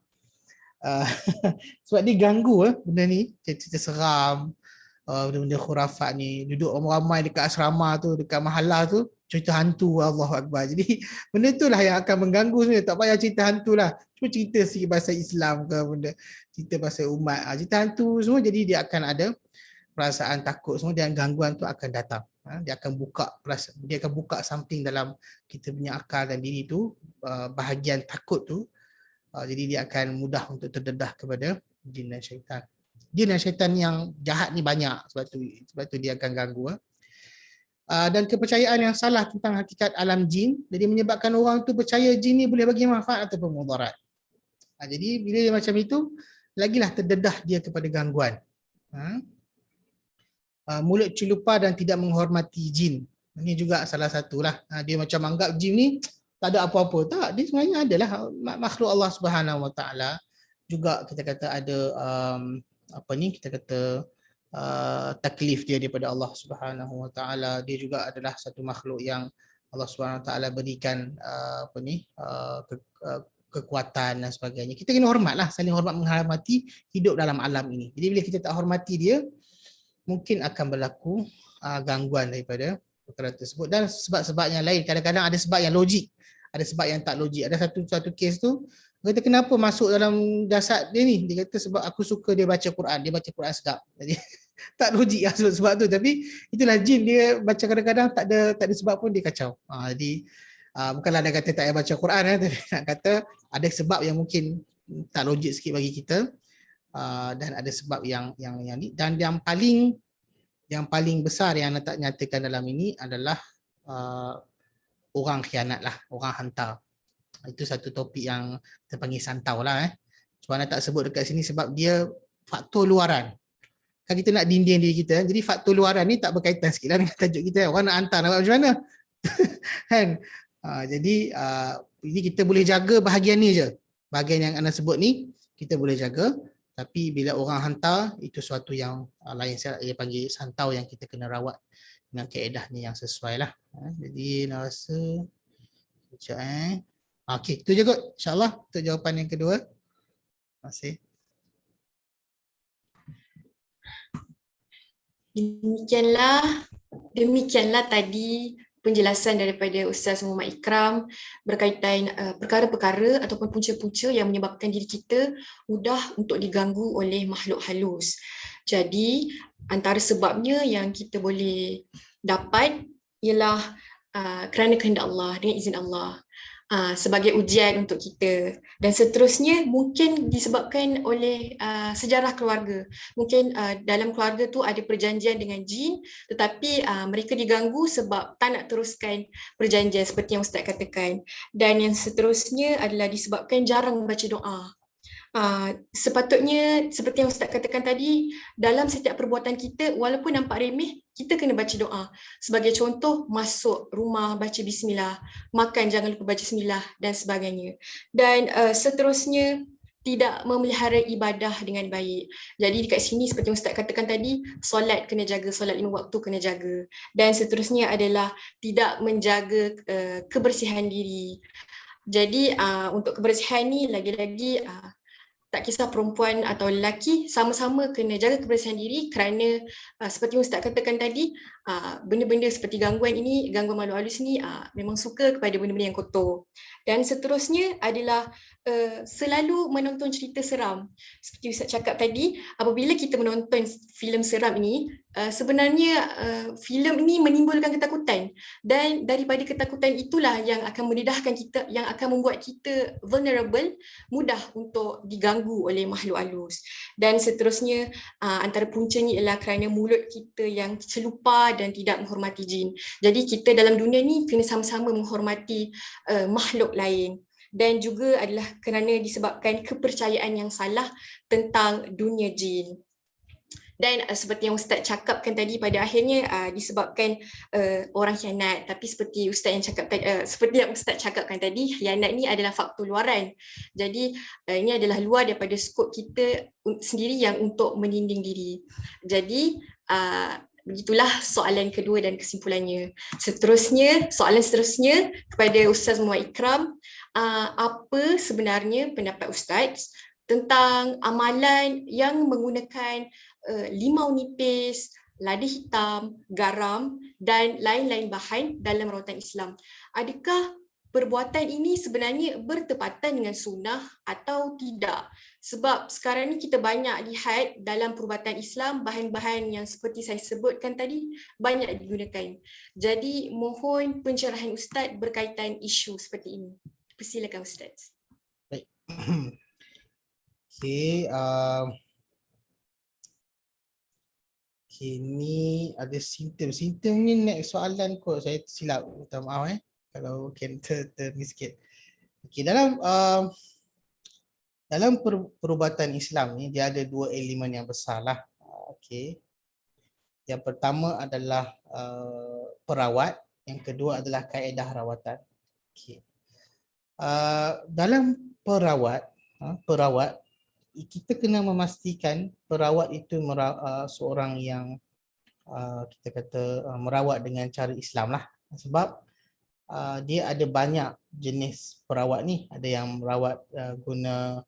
Sebab dia ganggu benda ni, cerita seram, benda-benda khurafat ni. Duduk ramai dekat asrama tu, dekat mahalah tu, cerita hantu, Allahu Akbar. Jadi benda tu lah yang akan mengganggu sebenarnya. Tak payah cerita hantu lah, cuma cerita sikit bahasa Islam ke, benda cerita bahasa umat, cerita hantu semua. Jadi dia akan ada perasaan takut semua, dan gangguan tu akan datang. Dia akan buka something dalam kita punya akal dan diri tu, bahagian takut tu. Jadi dia akan mudah untuk terdedah kepada jin dan syaitan. Jin dan syaitan yang jahat ni banyak, sebab tu dia akan ganggu. Dan kepercayaan yang salah tentang hakikat alam jin, jadi menyebabkan orang tu percaya jin ni boleh bagi manfaat ataupun mudarat. Jadi bila dia macam itu, lagilah terdedah dia kepada gangguan. Mulut celupa dan tidak menghormati jin, ini juga salah satulah. Dia macam anggap jin ni tak ada apa-apa. Tak, dia sebenarnya adalah makhluk Allah Subhanahu Wa Taala. Juga kita kata ada kita kata taklif dia daripada Allah Subhanahu Wa Taala. Dia juga adalah satu makhluk yang Allah Subhanahu Wa Taala berikan kekuatan dan sebagainya. Kita kena hormatlah, saling hormat menghormati hidup dalam alam ini. Jadi bila kita tak hormati dia, mungkin akan berlaku gangguan daripada perkara tersebut. Dan sebab-sebab yang lain, kadang-kadang ada sebab yang logik, ada sebab yang tak logik. Ada satu kes tu, dia kata kenapa masuk dalam jasad dia ni? Dia kata sebab aku suka dia baca Quran, dia baca Quran sedap. Jadi tak logik lah sebab tu, tapi itulah jin, dia baca kadang-kadang tak ada sebab pun dia kacau. Jadi bukanlah dia kata tak payah baca Quran, tapi nak kata ada sebab yang mungkin tak logik sikit bagi kita. Dan ada sebab yang ni. Dan yang paling besar yang nak nyatakan dalam ini adalah orang khianat lah, orang hantar. Itu satu topik yang kita panggil santau lah. Cuma nak tak sebut dekat sini sebab dia faktor luaran. Kan kita nak dinding diri kita, jadi faktor luaran ni tak berkaitan sikit lah dengan tajuk kita. Orang nak hantar, nak buat macam mana? Kan? Jadi ini kita boleh jaga bahagian ni je. Bahagian yang anda sebut ni kita boleh jaga. Tapi bila orang hantar, itu suatu yang lain, saya panggil santau yang kita kena rawat dengan kaedahnya yang sesuai lah. Jadi nak rasa sekejap okey, itu je kot insyaAllah untuk jawapan yang kedua. Terima kasih. Demikianlah tadi penjelasan daripada Ustaz Muhammad Ikram berkaitan perkara-perkara ataupun punca-punca yang menyebabkan diri kita mudah untuk diganggu oleh makhluk halus. Jadi antara sebabnya yang kita boleh dapat ialah kerana kehendak Allah, dengan izin Allah. Sebagai ujian untuk kita, dan seterusnya mungkin disebabkan oleh sejarah keluarga. Mungkin dalam keluarga tu ada perjanjian dengan jin, tetapi mereka diganggu sebab tak nak teruskan perjanjian seperti yang Ustaz katakan. Dan yang seterusnya adalah disebabkan jarang membaca doa. Sepatutnya seperti yang Ustaz katakan tadi, dalam setiap perbuatan kita walaupun nampak remeh, kita kena baca doa. Sebagai contoh, masuk rumah baca bismillah, makan jangan lupa baca bismillah dan sebagainya. Dan seterusnya tidak memelihara ibadah dengan baik. Jadi dekat sini seperti yang Ustaz katakan tadi, solat kena jaga, solat 5 waktu kena jaga. Dan seterusnya adalah tidak menjaga kebersihan diri. Jadi untuk kebersihan ni lagi-lagi tak kisah perempuan atau lelaki, sama-sama kena jaga kebersihan diri kerana seperti yang Ustaz katakan tadi, benda-benda seperti gangguan ini, gangguan makhluk halus ni memang suka kepada benda-benda yang kotor. Dan seterusnya adalah selalu menonton cerita seram. Seperti Ustaz cakap tadi, apabila kita menonton filem seram ini, sebenarnya filem ini menimbulkan ketakutan, dan daripada ketakutan itulah yang akan memudahkan kita, yang akan membuat kita vulnerable, mudah untuk diganggu oleh makhluk halus. Dan seterusnya antara puncanya ialah kerana mulut kita yang celupa dan tidak menghormati jin. Jadi kita dalam dunia ni kena sama-sama menghormati makhluk lain. Dan juga adalah kerana disebabkan kepercayaan yang salah tentang dunia jin. Dan seperti yang Ustaz cakapkan tadi pada akhirnya disebabkan orang khianat. Tapi seperti Ustaz yang cakap seperti yang Ustaz cakapkan tadi, khianat ni adalah faktor luaran. Jadi ini adalah luar daripada skop kita sendiri yang untuk menyinding diri. Jadi begitulah soalan kedua dan kesimpulannya. Soalan seterusnya kepada Ustaz Muhammad Ikram, apa sebenarnya pendapat Ustaz tentang amalan yang menggunakan limau nipis, lada hitam, garam dan lain-lain bahan dalam rawatan Islam? Adakah perbuatan ini sebenarnya bertepatan dengan sunnah atau tidak? Sebab sekarang ni kita banyak lihat dalam perubatan Islam, bahan-bahan yang seperti saya sebutkan tadi banyak digunakan. Jadi mohon pencerahan Ustaz berkaitan isu seperti ini. Persilakan Ustaz. Baik. Okay, ni ada simptom. Simptom ni next soalan kot, saya silap. Minta maaf kalau mungkin termiss sikit. Okay, dalam perubatan Islam ni dia ada dua elemen yang besar lah. Okay. Yang pertama adalah perawat, yang kedua adalah kaedah rawatan. Okay. Dalam perawat kita kena memastikan perawat itu seorang yang kita kata merawat dengan cara Islam lah. Sebab dia ada banyak jenis perawat ni. Ada yang merawat guna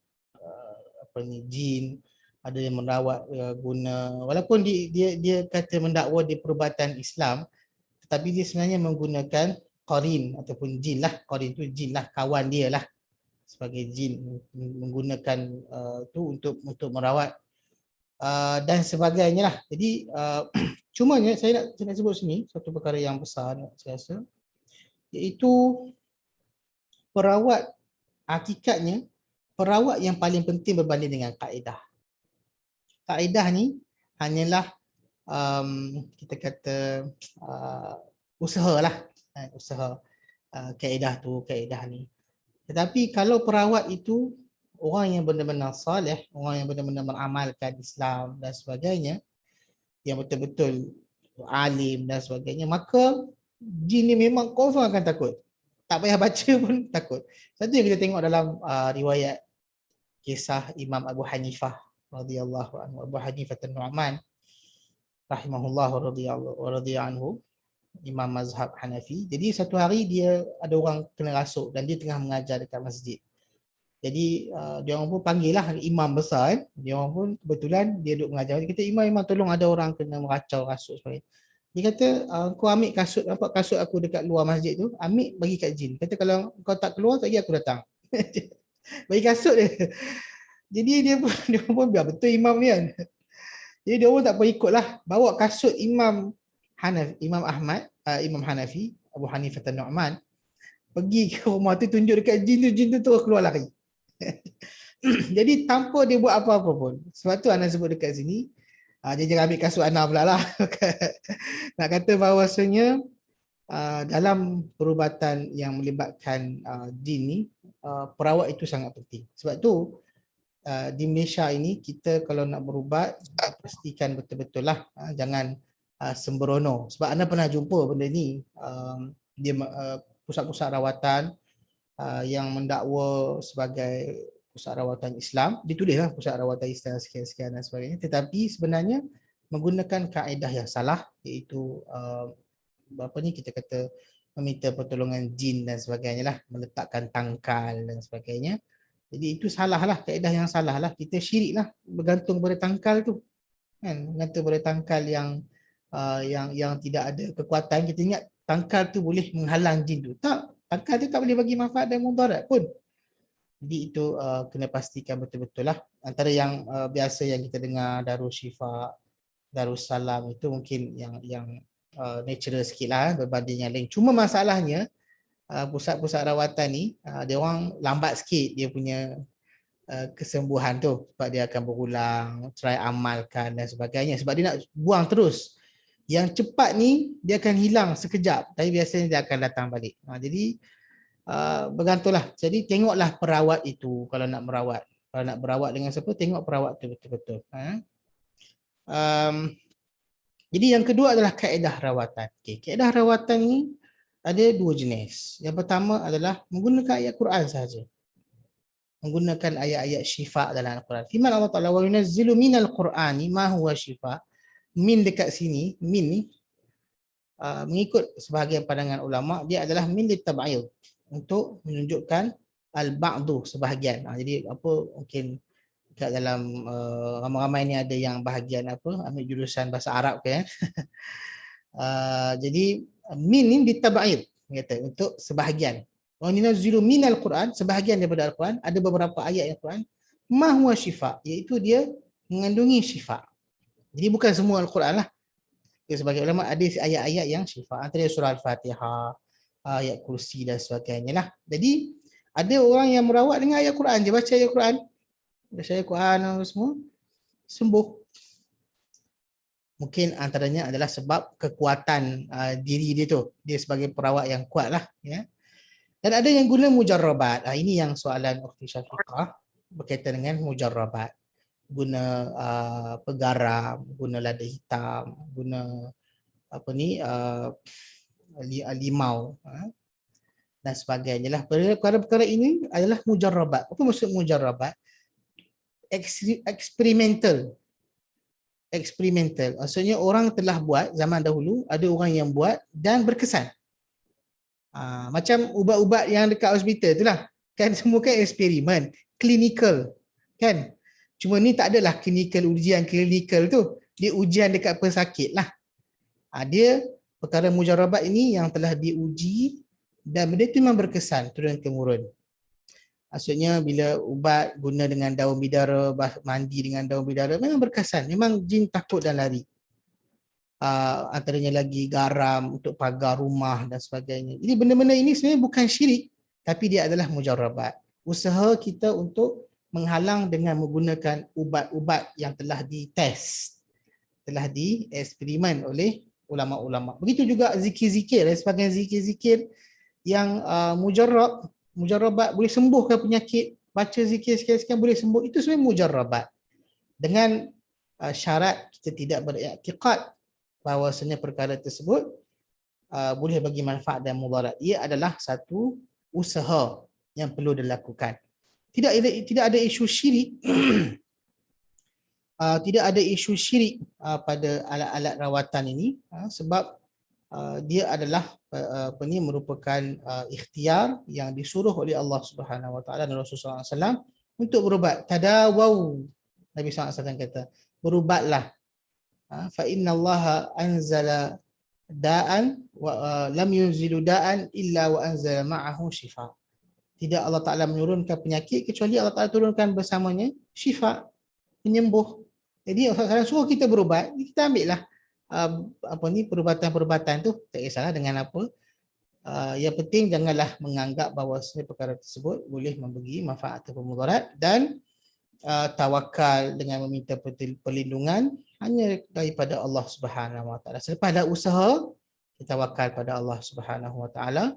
jin, ada yang merawat guna, walaupun dia kata mendakwa di perubatan Islam, tetapi dia sebenarnya menggunakan qarin ataupun jin lah. Qarin tu jin lah, kawan dia lah, sebagai jin, menggunakan tu untuk merawat dan sebagainya lah. Jadi cumanya saya nak sebut sini satu perkara yang besar saya rasa, iaitu perawat, hakikatnya perawat yang paling penting berbanding dengan kaedah. Kaedah ni hanyalah kita kata usaha lah, usaha kaedah tu, kaedah ni. Tetapi kalau perawat itu orang yang benar-benar saleh, orang yang benar-benar beramalkan Islam dan sebagainya, yang betul-betul alim dan sebagainya, maka jin ni memang confirm akan takut. Tak payah baca pun takut. Satu yang kita tengok dalam riwayat kisah Imam Abu Hanifah radhiyallahu anhu, Abu Hanifah An-Nu'man rahimahullah radhiyallahu anhu, imam mazhab Hanafi. Jadi satu hari dia ada orang kena rasuk dan dia tengah mengajar dekat masjid. Jadi dia orang pun panggil lah imam besar kan. Dia orang pun kebetulan dia duduk mengajar. Dia kata, imam tolong, ada orang kena meracau rasuk sebagainya. Dia kata, kau ambil kasut, nampak kasut aku dekat luar masjid tu, ambil bagi kat jin. Kata kalau kau tak keluar, lagi aku datang. Bagi kasut dia. Jadi dia pun biar betul imam ni kan. Jadi dia pun tak apa ikutlah. Bawa kasut Imam Ahmad, Imam Hanafi, Abu Hanifah An-Nu'man, pergi ke rumah tu, tunjuk dekat jin tu terus keluar lari. Jadi tanpa dia buat apa-apa pun. Sebab tu Ana sebut dekat sini, dia jangan ambil kasut Ana pula lah. Nak kata bahawasanya dalam perubatan yang melibatkan jin ni, perawat itu sangat penting. Sebab tu di Malaysia ini kita kalau nak berubat, pastikan betul-betul lah, jangan sembrono. Sebab Ana pernah jumpa benda ni, dia pusat-pusat rawatan yang mendakwa sebagai pusat rawatan Islam, ditulislah pusat rawatan Islam sekian-sekian dan sebagainya, tetapi sebenarnya menggunakan kaedah yang salah, iaitu kita kata meminta pertolongan jin dan sebagainya lah, meletakkan tangkal dan sebagainya. Jadi itu salah lah, kaedah yang salah lah. Kita syirik lah bergantung pada tangkal tu kan, bergantung pada tangkal yang tidak ada kekuatan. Kita ingat tangkal tu boleh menghalang jin tu, tak, tangkal tu tak boleh bagi manfaat dan mudarat pun. Jadi itu kena pastikan betul-betul lah. Antara yang biasa yang kita dengar, Darus Syifa, Darussalam, itu mungkin yang natural sikit lah berbanding yang lain. Cuma masalahnya pusat-pusat rawatan ni, dia orang lambat sikit dia punya kesembuhan tu, sebab dia akan berulang, try amalkan dan sebagainya, sebab dia nak buang terus. Yang cepat ni dia akan hilang sekejap, tapi biasanya dia akan datang balik. Jadi bergantunglah. Jadi tengoklah perawat itu kalau nak merawat. Kalau nak berawat dengan siapa, tengok perawat tu betul-betul. Jadi yang kedua adalah kaedah rawatan. Kaedah rawatan ni ada dua jenis. Yang pertama adalah menggunakan ayat Quran sahaja. Menggunakan ayat-ayat syifa dalam Al-Quran. Firman Allah Ta'ala, wa yunazzilu minal Qur'ani ma huwa syifa. Min dekat sini, min ni mengikut sebahagian pandangan ulama, dia adalah min litab'id, untuk menunjukkan al-ba'du, sebahagian. Jadi apa, mungkin kat dalam ramai-ramai ni ada yang bahagian ambil jurusan bahasa Arab kan. Jadi min ni litab'id, kata untuk sebahagian. Wa yunazzilu minal Qur'an, sebahagian daripada Al-Quran, ada beberapa ayat Al-Quran, ma huwa syifa, iaitu dia mengandungi syifa. Jadi bukan semua Al-Quran lah. Sebagai ulama ada ayat-ayat yang syifa, antara surah Al-Fatihah, ayat kursi dan sebagainya lah. Jadi ada orang yang merawat dengan ayat Quran, dia baca ayat Quran, semua sembuh. Mungkin antaranya adalah sebab kekuatan diri dia tu, dia sebagai perawat yang kuat lah ya. Dan ada yang guna mujarrabat. Ini yang soalan Ukhti Syafiqah berkaitan dengan mujarrabat. Guna pegaram, guna lada hitam, guna limau dan sebagainya lah. Perkara-perkara ini adalah mujarrabat. Apa maksud mujarrabat? Eksperimental. Maksudnya orang telah buat zaman dahulu, ada orang yang buat dan berkesan. Macam ubat-ubat yang dekat hospital tu lah. Kan semua kan eksperimen, klinikal kan. Cuma ni tak adalah ujian klinikal tu. Dia ujian dekat pesakit lah. Dia perkara mujarrabat ini yang telah diuji dan benda tu memang berkesan turun-temurun. Maksudnya bila ubat guna dengan daun bidara, mandi dengan daun bidara, memang berkesan. Memang jin takut dan lari. Antaranya lagi garam untuk pagar rumah dan sebagainya. Jadi benda-benda ini sebenarnya bukan syirik, tapi dia adalah mujarrabat. Usaha kita untuk menghalang dengan menggunakan ubat-ubat yang telah dites, telah dieksperimen oleh ulama-ulama. Begitu juga zikir-zikir, sebagian zikir-zikir yang mujarrabat boleh sembuhkan penyakit, baca zikir sekian-sekian boleh sembuh, itu sebenarnya mujarrabat. Dengan syarat kita tidak beriktikad bahawasanya perkara tersebut boleh bagi manfaat dan mudarat. Ia adalah satu usaha yang perlu dilakukan. Tidak ada isu syirik. Tidak ada isu syirik pada alat-alat rawatan ini, sebab dia adalah merupakan ikhtiar yang disuruh oleh Allah Subhanahu Wa Taala dan Rasulullah SAW untuk berubat. Tadawau, Nabi SAW kata, berubatlah. Fa inna Allah anzala da'an wa lam yunzilu da'an illa wa anzala ma'ahu shifa. Tidak Allah Taala menurunkan penyakit kecuali Allah Taala turunkan bersamanya syifa, penyembuh. Jadi kalau suruh kita berubat, kita ambil lah perubatan-perubatan tu, tak kisahlah dengan apa. Yang penting janganlah menganggap bahawa perkara tersebut boleh memberi manfaat atau mudarat, dan tawakal dengan meminta perlindungan hanya daripada Allah Subhanahu Wa Taala. Selepas dah usaha, kita tawakal pada Allah Subhanahu Wa Taala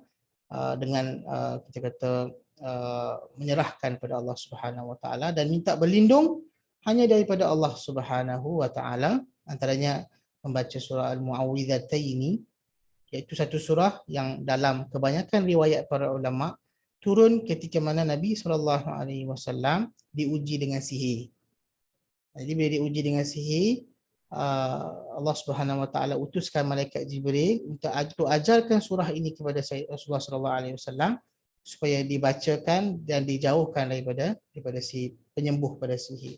dengan kita kata menyerahkan pada Allah Subhanahu Wa Taala dan minta berlindung hanya daripada Allah Subhanahu Wa Taala. Antaranya membaca surah Al-Mu'awwidhataini, iaitu satu surah yang dalam kebanyakan riwayat para ulama turun ketika mana Nabi SAW diuji dengan sihir. Jadi bila diuji dengan sihir, Allah Subhanahu Wa Taala utuskan malaikat Jibril untuk ajarkan surah ini kepada Rasulullah SAW supaya dibacakan dan dijauhkan daripada si penyembuh pada sihir.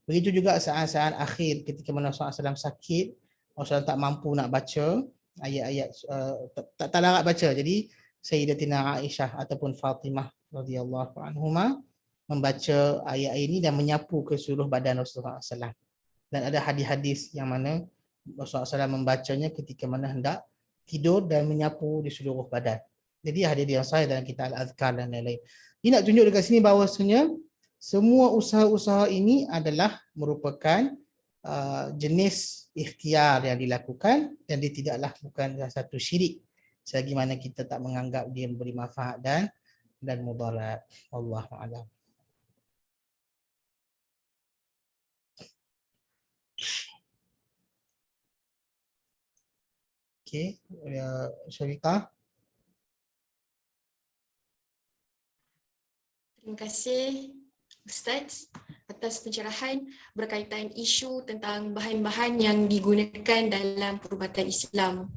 Begitu juga saat-saat akhir ketika mana Rasulullah SAW sakit, Rasulullah tak mampu nak baca ayat-ayat, tak larat baca. Jadi Sayyidatina Aisyah ataupun Fatimah radhiyallahu anhuma membaca ayat ini dan menyapu ke seluruh badan Rasulullah SAW. Dan ada hadis-hadis yang mana Rasulullah SAW membacanya ketika mana hendak tidur dan menyapu di seluruh badan. Jadi hadis yang sahih dalam kitab Al-Azkar dan lain-lain. Dia nak tunjuk dekat sini bahawasanya semua usaha-usaha ini adalah merupakan jenis ikhtiar yang dilakukan, dan dia tidaklah bukan satu syirik selagi mana kita tak menganggap dia memberi manfaat dan mudarat. Wallahu a'lam. Okey, Syarika. Terima kasih Ustaz atas pencerahan berkaitan isu tentang bahan-bahan yang digunakan dalam perubatan Islam.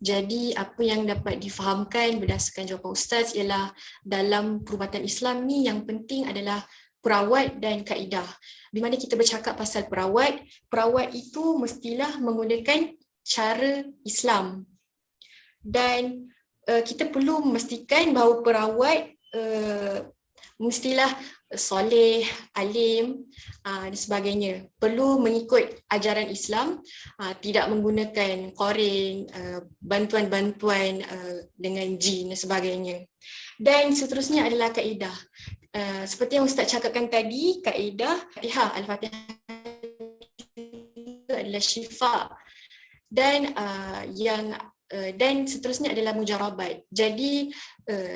Jadi apa yang dapat difahamkan berdasarkan jawapan Ustaz ialah dalam perubatan Islam ni yang penting adalah perawat dan kaedah. Di mana kita bercakap pasal perawat itu mestilah menggunakan cara Islam. Dan kita perlu memastikan bahawa perawat mestilah soleh, alim dan sebagainya. Perlu mengikut ajaran Islam, tidak menggunakan koreng, bantuan-bantuan dengan jin dan sebagainya. Dan seterusnya adalah kaedah. Seperti yang Ustaz cakapkan tadi, kaedah Al-Fatihah adalah syifa, dan dan seterusnya adalah mujarabat. Jadi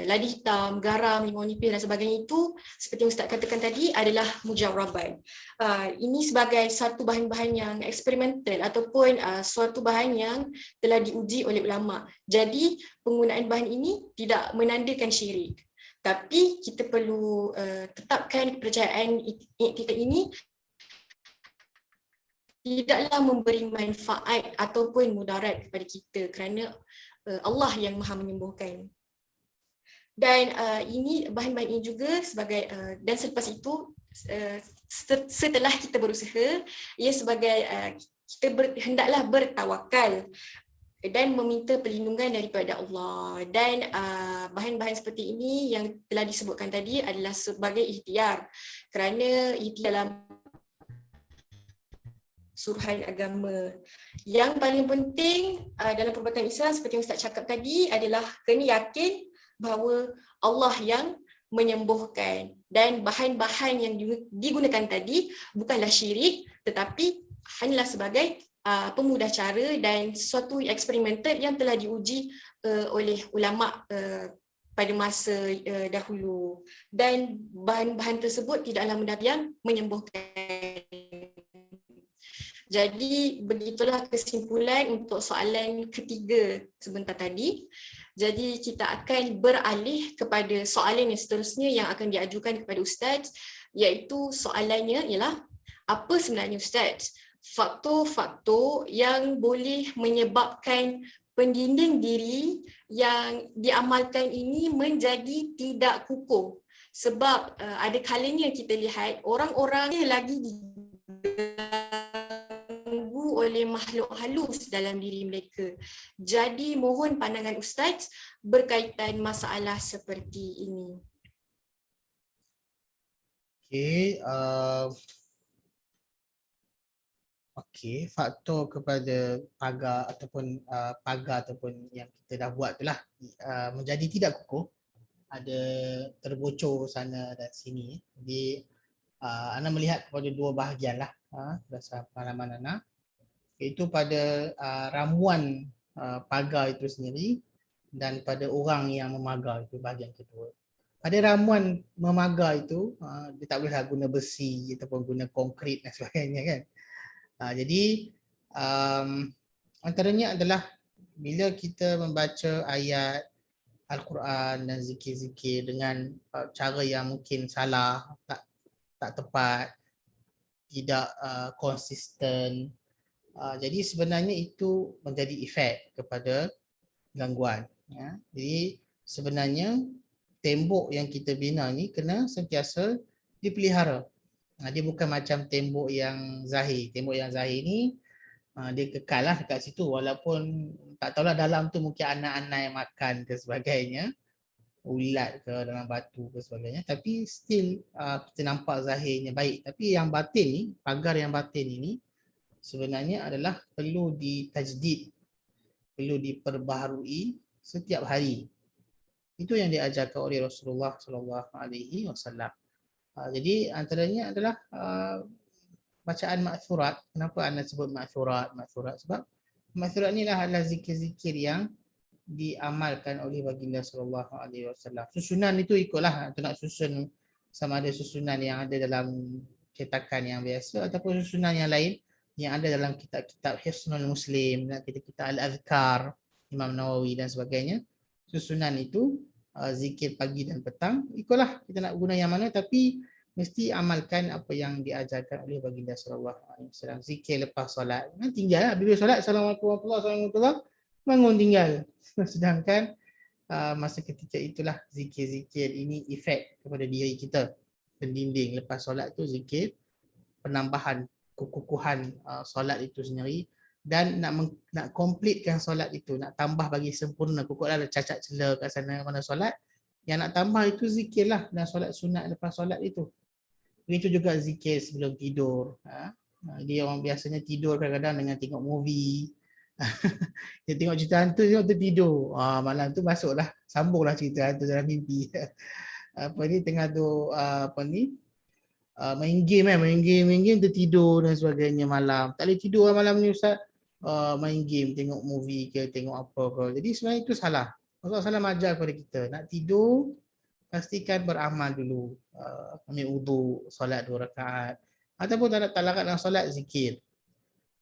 ladi hitam, garam, limau nipis dan sebagainya itu seperti yang Ustaz katakan tadi adalah mujarabat. Ini sebagai satu bahan-bahan yang eksperimental ataupun suatu bahan yang telah diuji oleh ulama. Jadi penggunaan bahan ini tidak menandakan syirik. Tapi kita perlu tetapkan kepercayaan iktikad ini tidaklah memberi manfaat ataupun mudarat kepada kita, kerana Allah yang Maha menyembuhkan. Dan ini bahan-bahan ini juga sebagai dan selepas itu setelah kita berusaha, ia sebagai kita hendaklah bertawakal dan meminta perlindungan daripada Allah. Dan bahan-bahan seperti ini yang telah disebutkan tadi adalah sebagai ikhtiar, kerana ikhtiar dalam suruhan agama. Yang paling penting dalam perubatan Islam seperti yang Ustaz cakap tadi adalah kena yakin bahawa Allah yang menyembuhkan, dan bahan-bahan yang digunakan tadi bukanlah syirik tetapi hanyalah sebagai pemudah cara dan sesuatu eksperimental yang telah diuji oleh ulama pada masa dahulu, dan bahan-bahan tersebut tidaklah benda yang menyembuhkan. Jadi begitulah kesimpulan untuk soalan ketiga sebentar tadi. Jadi kita akan beralih kepada soalan yang seterusnya yang akan diajukan kepada Ustaz, iaitu soalannya ialah, apa sebenarnya Ustaz faktor-faktor yang boleh menyebabkan pendinding diri yang diamalkan ini menjadi tidak kukuh. Sebab ada kalanya kita lihat orang-orang yang lagi diganggu oleh makhluk halus dalam diri mereka. Jadi mohon pandangan Ustaz berkaitan masalah seperti ini. Okey, faktor kepada pagar ataupun yang kita dah buat itulah menjadi tidak kukuh, ada terbocor sana dan sini. Jadi Ana melihat kepada dua bahagian lah berdasarkan pengalaman Ana, iaitu pada ramuan pagar itu sendiri dan pada orang yang memagar, itu bahagian kedua. Pada ramuan memagar itu dia tak bolehlah guna besi ataupun guna konkrit dan sebagainya kan. Jadi antaranya adalah bila kita membaca ayat Al-Quran dan zikir-zikir dengan cara yang mungkin salah, tak tepat, tidak konsisten. Jadi sebenarnya itu menjadi efek kepada gangguan. Ya. Jadi sebenarnya tembok yang kita bina ni kena sentiasa dipelihara. Dia bukan macam tembok yang zahir. Tembok yang zahir ni dia kekal lah dekat situ walaupun tak tahulah dalam tu mungkin anak-anak yang makan ke sebagainya, ulat ke dalam batu ke sebagainya, tapi still kita nampak zahirnya baik. Tapi yang batin ni, pagar yang batin ini sebenarnya adalah perlu ditajdid, perlu diperbaharui setiap hari. Itu yang diajarkan oleh Rasulullah SAW. Jadi antaranya adalah bacaan ma'thurat. Kenapa anda sebut ma'thurat? Sebab ma'thurat ni adalah zikir-zikir yang diamalkan oleh baginda sallallahu alaihi wasallam. Susunan itu ikutlah, tu nak susun sama ada susunan yang ada dalam cetakan yang biasa ataupun susunan yang lain yang ada dalam kitab-kitab Hisnul Muslim, kitab Al-Azkar, Imam Nawawi dan sebagainya. Susunan itu zikir pagi dan petang, ikutlah kita nak guna yang mana, tapi mesti amalkan apa yang diajarkan oleh baginda sallallahu alaihi wasallam. Zikir lepas solat, tinggal bila solat assalamualaikum warahmatullahi wabarakatuh, bangun tinggal. Sedangkan masa ketika itulah zikir-zikir ini efek kepada diri kita. Pendinding lepas solat tu zikir penambahan kekukuhan solat itu sendiri, dan nak komplitkan solat itu, nak tambah bagi sempurna. Kukuklah ada cacat celah kat sana mana solat, yang nak tambah itu zikirlah dan solat sunat lepas solat itu. Begitu juga zikir sebelum tidur. Dia orang biasanya tidur kadang-kadang dengan tengok movie. Dia tengok cerita hantu, dia tertidur. Malam tu masuklah, sambunglah cerita hantu dalam mimpi. Tengah tu main game tertidur dan sebagainya malam. Tak boleh tidur malam ni Ustaz. Main game, tengok movie ke, tengok apa ke. Jadi sebenarnya itu salah. Rasulullah SAW ajar kepada kita, nak tidur pastikan beramal dulu. Ambil wudu, solat 2 rakaat. Ataupun tak larat dalam solat, zikir.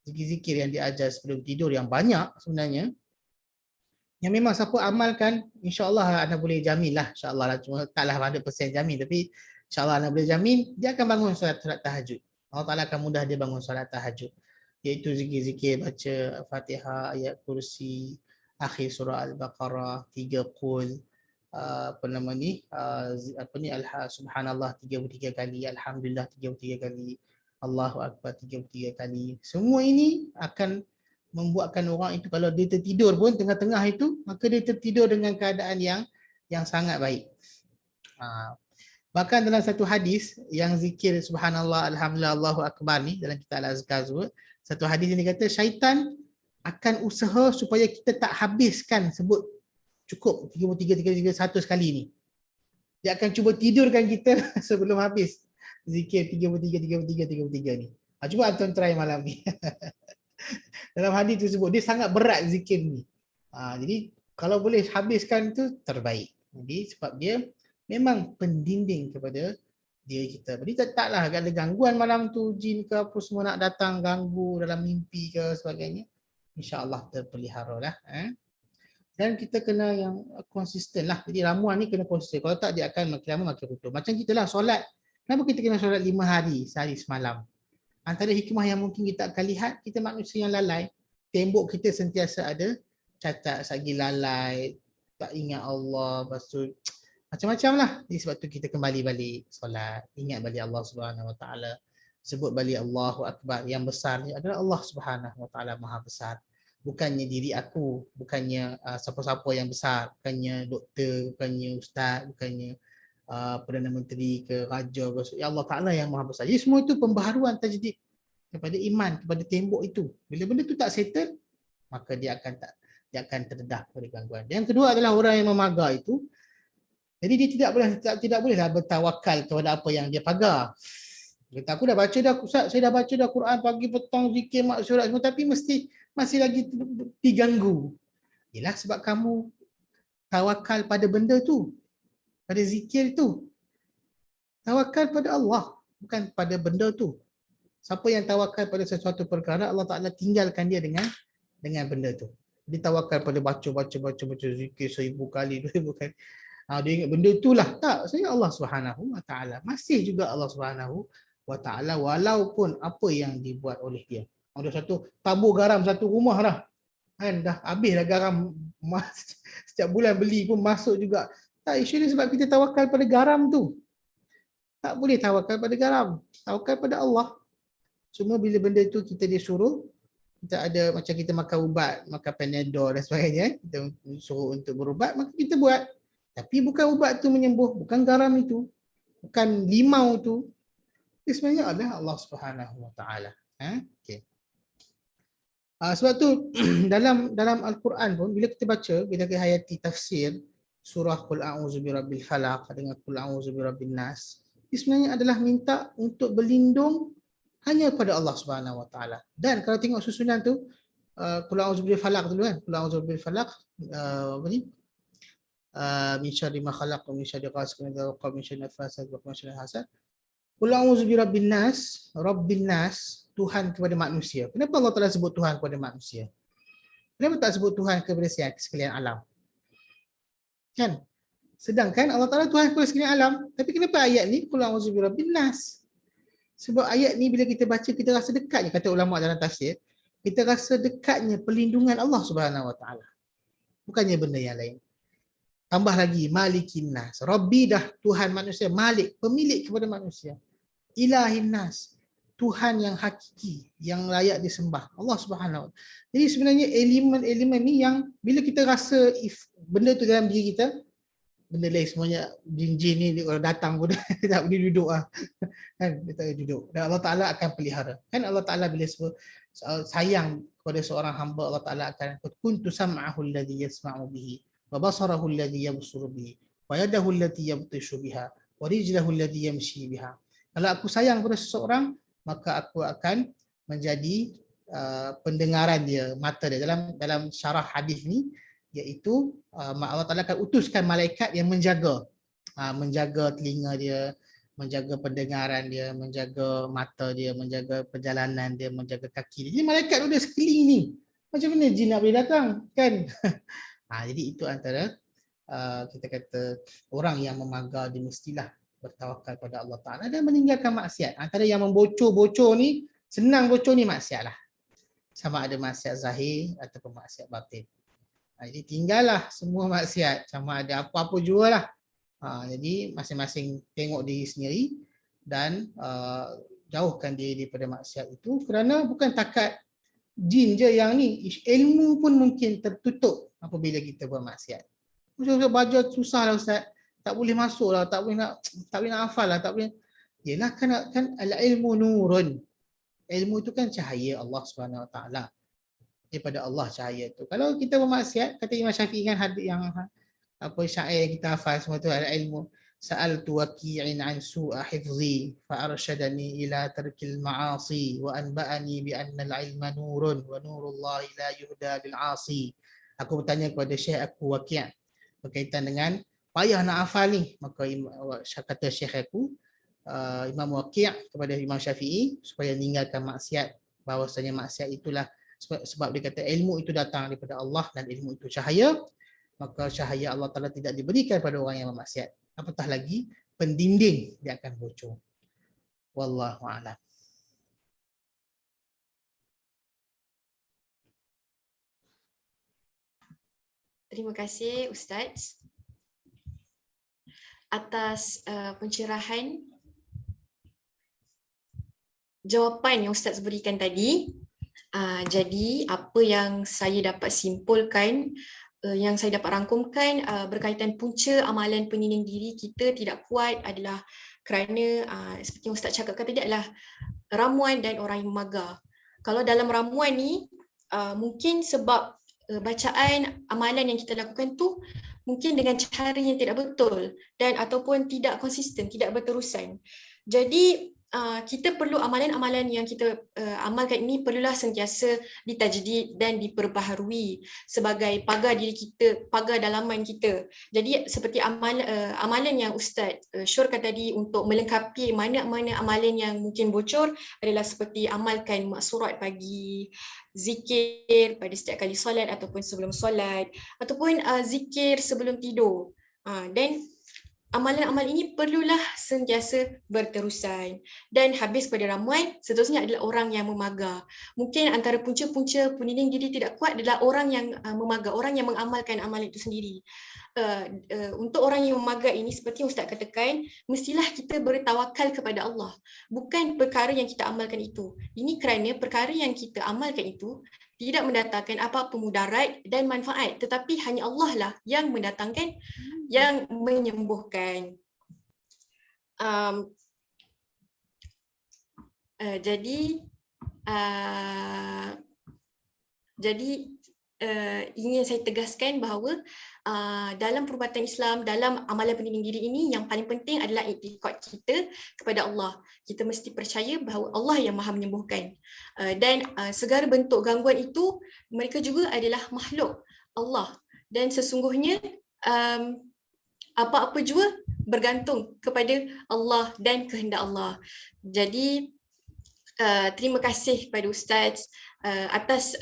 Zikir-zikir yang diajar sebelum tidur yang banyak sebenarnya, yang memang siapa amalkan, insya-Allah anda boleh jamin lah, insya-Allah lah, cuma taklah 100% jamin, tapi insya-Allah anda boleh jamin dia akan bangun solat tahajud. Allah Taala akan mudah dia bangun solat tahajud, iaitu zikir-zikir baca Fatihah, ayat kursi, akhir surah Al-Baqarah, 3 qul, subhanallah 33 kali, alhamdulillah 33 kali, Allahu Akbar 33 kali. Semua ini akan membuatkan orang itu kalau dia tertidur pun tengah-tengah itu, maka dia tertidur dengan keadaan yang sangat baik. Bahkan dalam satu hadis yang zikir subhanallah, alhamdulillah, Allahu Akbar ni dalam kitab Al-Azkar, satu hadis ini kata syaitan akan usaha supaya kita tak habiskan sebut cukup 33 100 kali ni. Dia akan cuba tidurkan kita sebelum habis zikir 33 ni. Cuba antum try malam ni. Dalam hadis tersebut dia sangat berat zikir ni. Jadi kalau boleh habiskan tu terbaik. Jadi sebab dia memang pendinding kepada diri kita. Jadi taklah ada gangguan malam tu, jin ke apa semua nak datang ganggu dalam mimpi ke sebagainya. InsyaAllah terpelihara lah. Dan kita kena yang konsisten lah. Jadi ramuan ni kena konsisten. Kalau tak dia akan makin lama makin runtuh. Macam kita lah solat. Kenapa kita kena solat 5 hari, sehari semalam? Antara hikmah yang mungkin kita akan lihat, kita manusia yang lalai. Tembok kita sentiasa ada cacat, sagi lalai, tak ingat Allah, lepas tu macam-macam lah. Jadi sebab tu kita kembali balik solat, ingat balik Allah Subhanahu Wa Taala, sebut balik Allahu Akbar. Yang besar ni adalah Allah Subhanahu Wa Taala, maha besar. Bukannya diri aku, bukannya siapa-siapa yang besar, bukannya doktor, bukannya ustaz, bukannya Perdana Menteri ke raja ke. Ya Allah Ta'ala yang maha besar. Jadi semua itu pembaharuan tajdid kepada iman, kepada tembok itu. Bila benda itu tak settle, maka dia akan terdedah kepada gangguan. Yang kedua adalah orang yang memagar itu, jadi dia tidak bolehlah bertawakal kepada apa yang dia pagar. Dia kata, aku dah baca dah, Ustaz, saya dah baca dah Quran pagi petang, zikir, maksyarat semua, tapi masih lagi diganggu. Yalah sebab kamu tawakal pada benda tu, pada zikir tu. Tawakal pada Allah, bukan pada benda tu. Siapa yang tawakal pada sesuatu perkara, Allah Ta'ala tinggalkan dia dengan benda tu. Dia tawakal pada baca zikir 1000 kali, 2000 kali. Dia ingat benda itulah. Tak, saya Allah Subhanahu Wa Ta'ala. Masih juga Allah Subhanahu Wa Ta'ala walaupun apa yang dibuat oleh dia. Ada satu tabur garam satu rumah dah. Kan dah habis dah garam. Setiap bulan beli pun masuk juga. Tak, isu ni sebab kita tawakal pada garam tu. Tak boleh tawakal pada garam. Tawakal pada Allah. Cuma bila benda tu kita disuruh, kita ada macam kita makan ubat, makan Panadol dan sebagainya, kita suruh untuk berubat, maka kita buat. Tapi bukan ubat tu menyembuh, bukan garam itu, bukan limau tu. Dia sebenarnya adalah Allah Subhanahu Wa Taala. Okay. Sebab tu dalam Al-Quran pun bila kita baca, bila kita hayati tafsir surah Qul A'udzu Birabbil Falaq dengan Qul A'udzu Birabbin Nas, dia sebenarnya adalah minta untuk berlindung hanya pada Allah Subhanahu Wa Taala. Dan kalau tengok susunan tu, Qul A'udzu Birabbil Falaq dulu kan, Qul A'udzu Birabbil Falaq, apa ni? Min syarri ma khalaq wa min syarri ghasiqin idza waqab min syarri nafasat wa min syarri hasad. Qul a'udzu birabbin nas, rabbin nas, Tuhan kepada manusia. Kenapa Allah Taala sebut Tuhan kepada manusia? Kenapa tak sebut Tuhan kepada sekalian alam? Kan? Sedangkan Allah Taala Tuhan kepada sekalian alam, tapi kenapa ayat ni Qul a'udzu birabbin nas? Sebab ayat ni bila kita baca kita rasa dekatnya, kata ulama dalam tafsir, kita rasa dekatnya perlindungan Allah Subhanahu Wa Taala. Bukannya benda yang lain. Tambah lagi, Malikin Nas. Rabbi dah Tuhan manusia. Malik, pemilik kepada manusia. Ilahin Nas. Tuhan yang hakiki, yang layak disembah. Allah Subhanahu Wa Taala. Jadi sebenarnya elemen-elemen ni yang bila kita rasa benda tu dalam diri kita, benda lain semuanya, jin-jin ni kalau datang pun dia tak boleh duduk lah. Kan? Dia tak boleh duduk. Dan Allah Ta'ala akan pelihara. Kan Allah Ta'ala bila sebut sayang kepada seorang hamba, Allah Ta'ala akan kuntu sam'ahu alladhi yasma'u bihi. وَبَصَرَهُ الَّذِي يَبْصُرُ بِهِ وَيَدَهُ الَّتِي يَبْطِشُ بِهَا وَرِجْلَهُ الَّذِي يَمْشِي بِهَا. Kalau aku sayang pada seseorang, maka aku akan menjadi pendengaran dia, mata dia. Dalam syarah hadis ni, iaitu Allah Ta'ala akan utuskan malaikat yang menjaga telinga dia, menjaga pendengaran dia, menjaga mata dia, menjaga perjalanan dia, menjaga kaki dia. Jadi malaikat tu dia sekeliling ni. Macam mana jin nak boleh datang? Kan? Jadi itu antara kita kata orang yang memagar dia mestilah bertawakal pada Allah Ta'ala dan meninggalkan maksiat. Antara yang membocor-bocor ni, senang bocor ni maksiat lah. Sama ada maksiat zahir ataupun maksiat batin. Jadi tinggallah semua maksiat, sama ada apa-apa jualah. Jadi masing-masing tengok diri sendiri dan jauhkan diri daripada maksiat itu, kerana bukan takat jin je yang ni, ilmu pun mungkin tertutup apabila kita buat maksiat. Macam baca susah lah Ustaz, tak boleh masuk lah, tak boleh nak hafal lah, tak boleh. Yelah kan al-ilmu nurun. Ilmu itu kan cahaya Allah Subhanahu Wa Taala. Daripada Allah cahaya tu. Kalau kita bermaksiat, kata Imam Syafi'i kan hadis yang apa syair yang kita hafal semua tu, al-ilmu sa'altu waqi'in an su'a hifzi fa arsyadani ila tarkil ma'asi wa anba'ani bi anna al-ilma nurun wa nurullahi la yuhda lil 'asi. Aku bertanya kepada syekh aku Waqi' berkaitan dengan payah nak hafal ni, maka kata syekh aku Imam Waqi' kepada Imam Syafi'i supaya meninggalkan maksiat, bahawasanya maksiat itulah sebab dia kata ilmu itu datang daripada Allah dan ilmu itu cahaya, maka cahaya Allah Ta'ala tidak diberikan pada orang yang bermaksiat. Apatah lagi pendinding, dia akan bocor. Wallahu a'lam. Terima kasih Ustaz atas pencerahan jawapan yang Ustaz berikan tadi. Jadi apa yang saya dapat simpulkan, yang saya dapat rangkumkan berkaitan punca amalan penyinding diri kita tidak kuat adalah kerana seperti yang Ustaz cakapkan tadi adalah ramuan dan orang yang memagar. Kalau dalam ramuan ni mungkin sebab bacaan amalan yang kita lakukan tu mungkin dengan cara yang tidak betul dan ataupun tidak konsisten, tidak berterusan. Jadi kita perlu amalan-amalan yang kita amalkan ini perlulah sentiasa ditajdid dan diperbaharui sebagai pagar diri kita, pagar dalaman kita. Jadi seperti amalan yang Ustaz syorkan tadi untuk melengkapi mana-mana amalan yang mungkin bocor adalah seperti amalkan maksurat pagi, zikir pada setiap kali solat ataupun sebelum solat, ataupun zikir sebelum tidur. Dan amalan-amalan ini perlulah sentiasa berterusan. Dan habis pada ramuan, seterusnya adalah orang yang memagar. Mungkin antara punca-punca penyinding diri tidak kuat adalah orang yang memagar, orang yang mengamalkan amalan itu sendiri. Untuk orang yang memagar ini, seperti yang Ustaz katakan, mestilah kita bertawakal kepada Allah. Bukan perkara yang kita amalkan itu. Ini kerana perkara yang kita amalkan itu tidak mendatangkan apa-apa mudarat dan manfaat, tetapi hanya Allah lah yang mendatangkan, yang menyembuhkan. Jadi ingin saya tegaskan bahawa dalam perubatan Islam, dalam amalan penyinding diri ini yang paling penting adalah iktikad kita kepada Allah. Kita mesti percaya bahawa Allah yang Maha menyembuhkan. Dan segala bentuk gangguan itu mereka juga adalah makhluk Allah. Dan sesungguhnya apa-apa juga bergantung kepada Allah dan kehendak Allah. Jadi terima kasih kepada Ustaz atas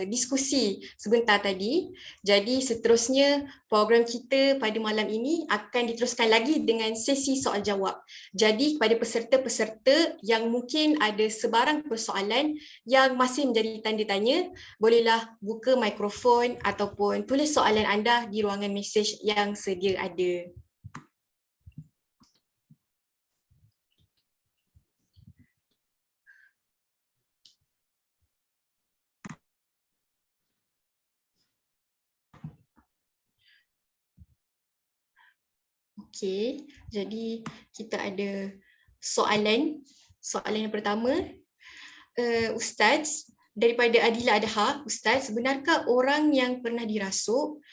diskusi sebentar tadi. Jadi seterusnya program kita pada malam ini akan diteruskan lagi dengan sesi soal jawab. Jadi kepada peserta-peserta yang mungkin ada sebarang persoalan yang masih menjadi tanda tanya, bolehlah buka mikrofon ataupun tulis soalan anda di ruangan mesej yang sedia ada. Okey, jadi kita ada soalan yang pertama. Ustaz, daripada Adila Adha, Ustaz, benarkah orang yang pernah dirasuk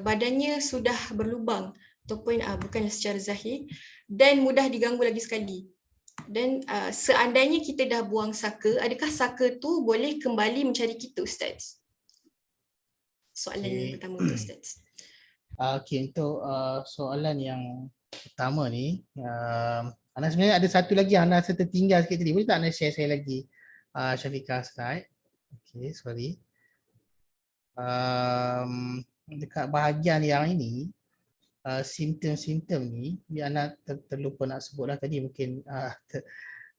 badannya sudah berlubang ataupun bukan secara zahir dan mudah diganggu lagi sekali? Dan seandainya kita dah buang saka, adakah saka tu boleh kembali mencari kita, Ustaz? Soalan yang pertama untuk Ustaz. Okey, untuk soalan yang pertama ni, Ana sebenarnya ada satu lagi yang Ana rasa tertinggal sikit tadi. Boleh tak Ana share saya lagi Syafiqah slide? Okey, sorry. Dekat bahagian yang ini, simptom-simptom ni, Ana terlupa nak sebut dah tadi mungkin.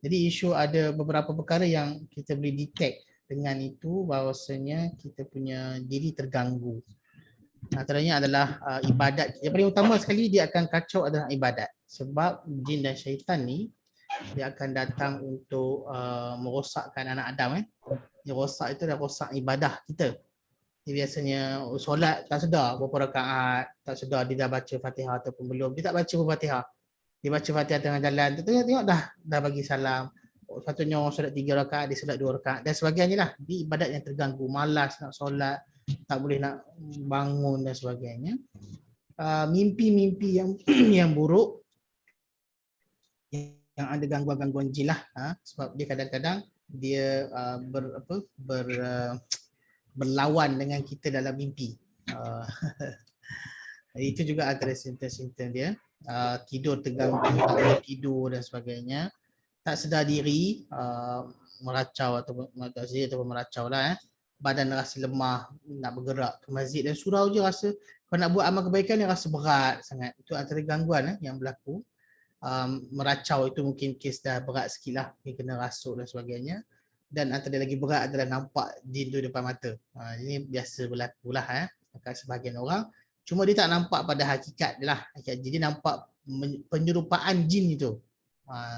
Jadi isu ada beberapa perkara yang kita boleh detect dengan itu bahawasanya kita punya diri terganggu. Antaranya adalah ibadat. Yang paling utama sekali dia akan kacau adalah ibadat. Sebab jin dan syaitan ni dia akan datang untuk merosakkan anak Adam. Dia rosak itu dah rosak ibadah kita. Dia biasanya solat tak sedar berapa rakaat, tak sedar dia dah baca Fatihah ataupun belum. Dia tak baca Fatihah. Dia baca Fatihah tengah jalan, tengok dah bagi salam. Sepatutnya orang solat 3 rakaat, dia solat 2 rakaat dan sebagainya lah. Dia ibadat yang terganggu, malas nak solat, tak boleh nak bangun dan sebagainya. Mimpi-mimpi yang buruk yang ada gangguan-gangguan jin lah, sebab dia kadang-kadang dia berlawan dengan kita dalam mimpi. Itu juga antara simptom-simptom dia. Tidur terganggu, tak boleh tidur dan sebagainya. Tak sedar diri, meracau ataupun meracau lah. Badan rasa lemah, nak bergerak ke masjid dan surau je rasa, kalau nak buat amal kebaikan dia rasa berat sangat. Itu antara gangguan yang berlaku. Meracau itu mungkin kes dah berat sikit lah, kena rasuk dan sebagainya. Dan antara lagi berat adalah nampak jin tu depan mata. Ini biasa berlaku lah. kat sebahagian orang. Cuma dia tak nampak pada hakikat dia lah. Jadi nampak penyerupaan jin itu.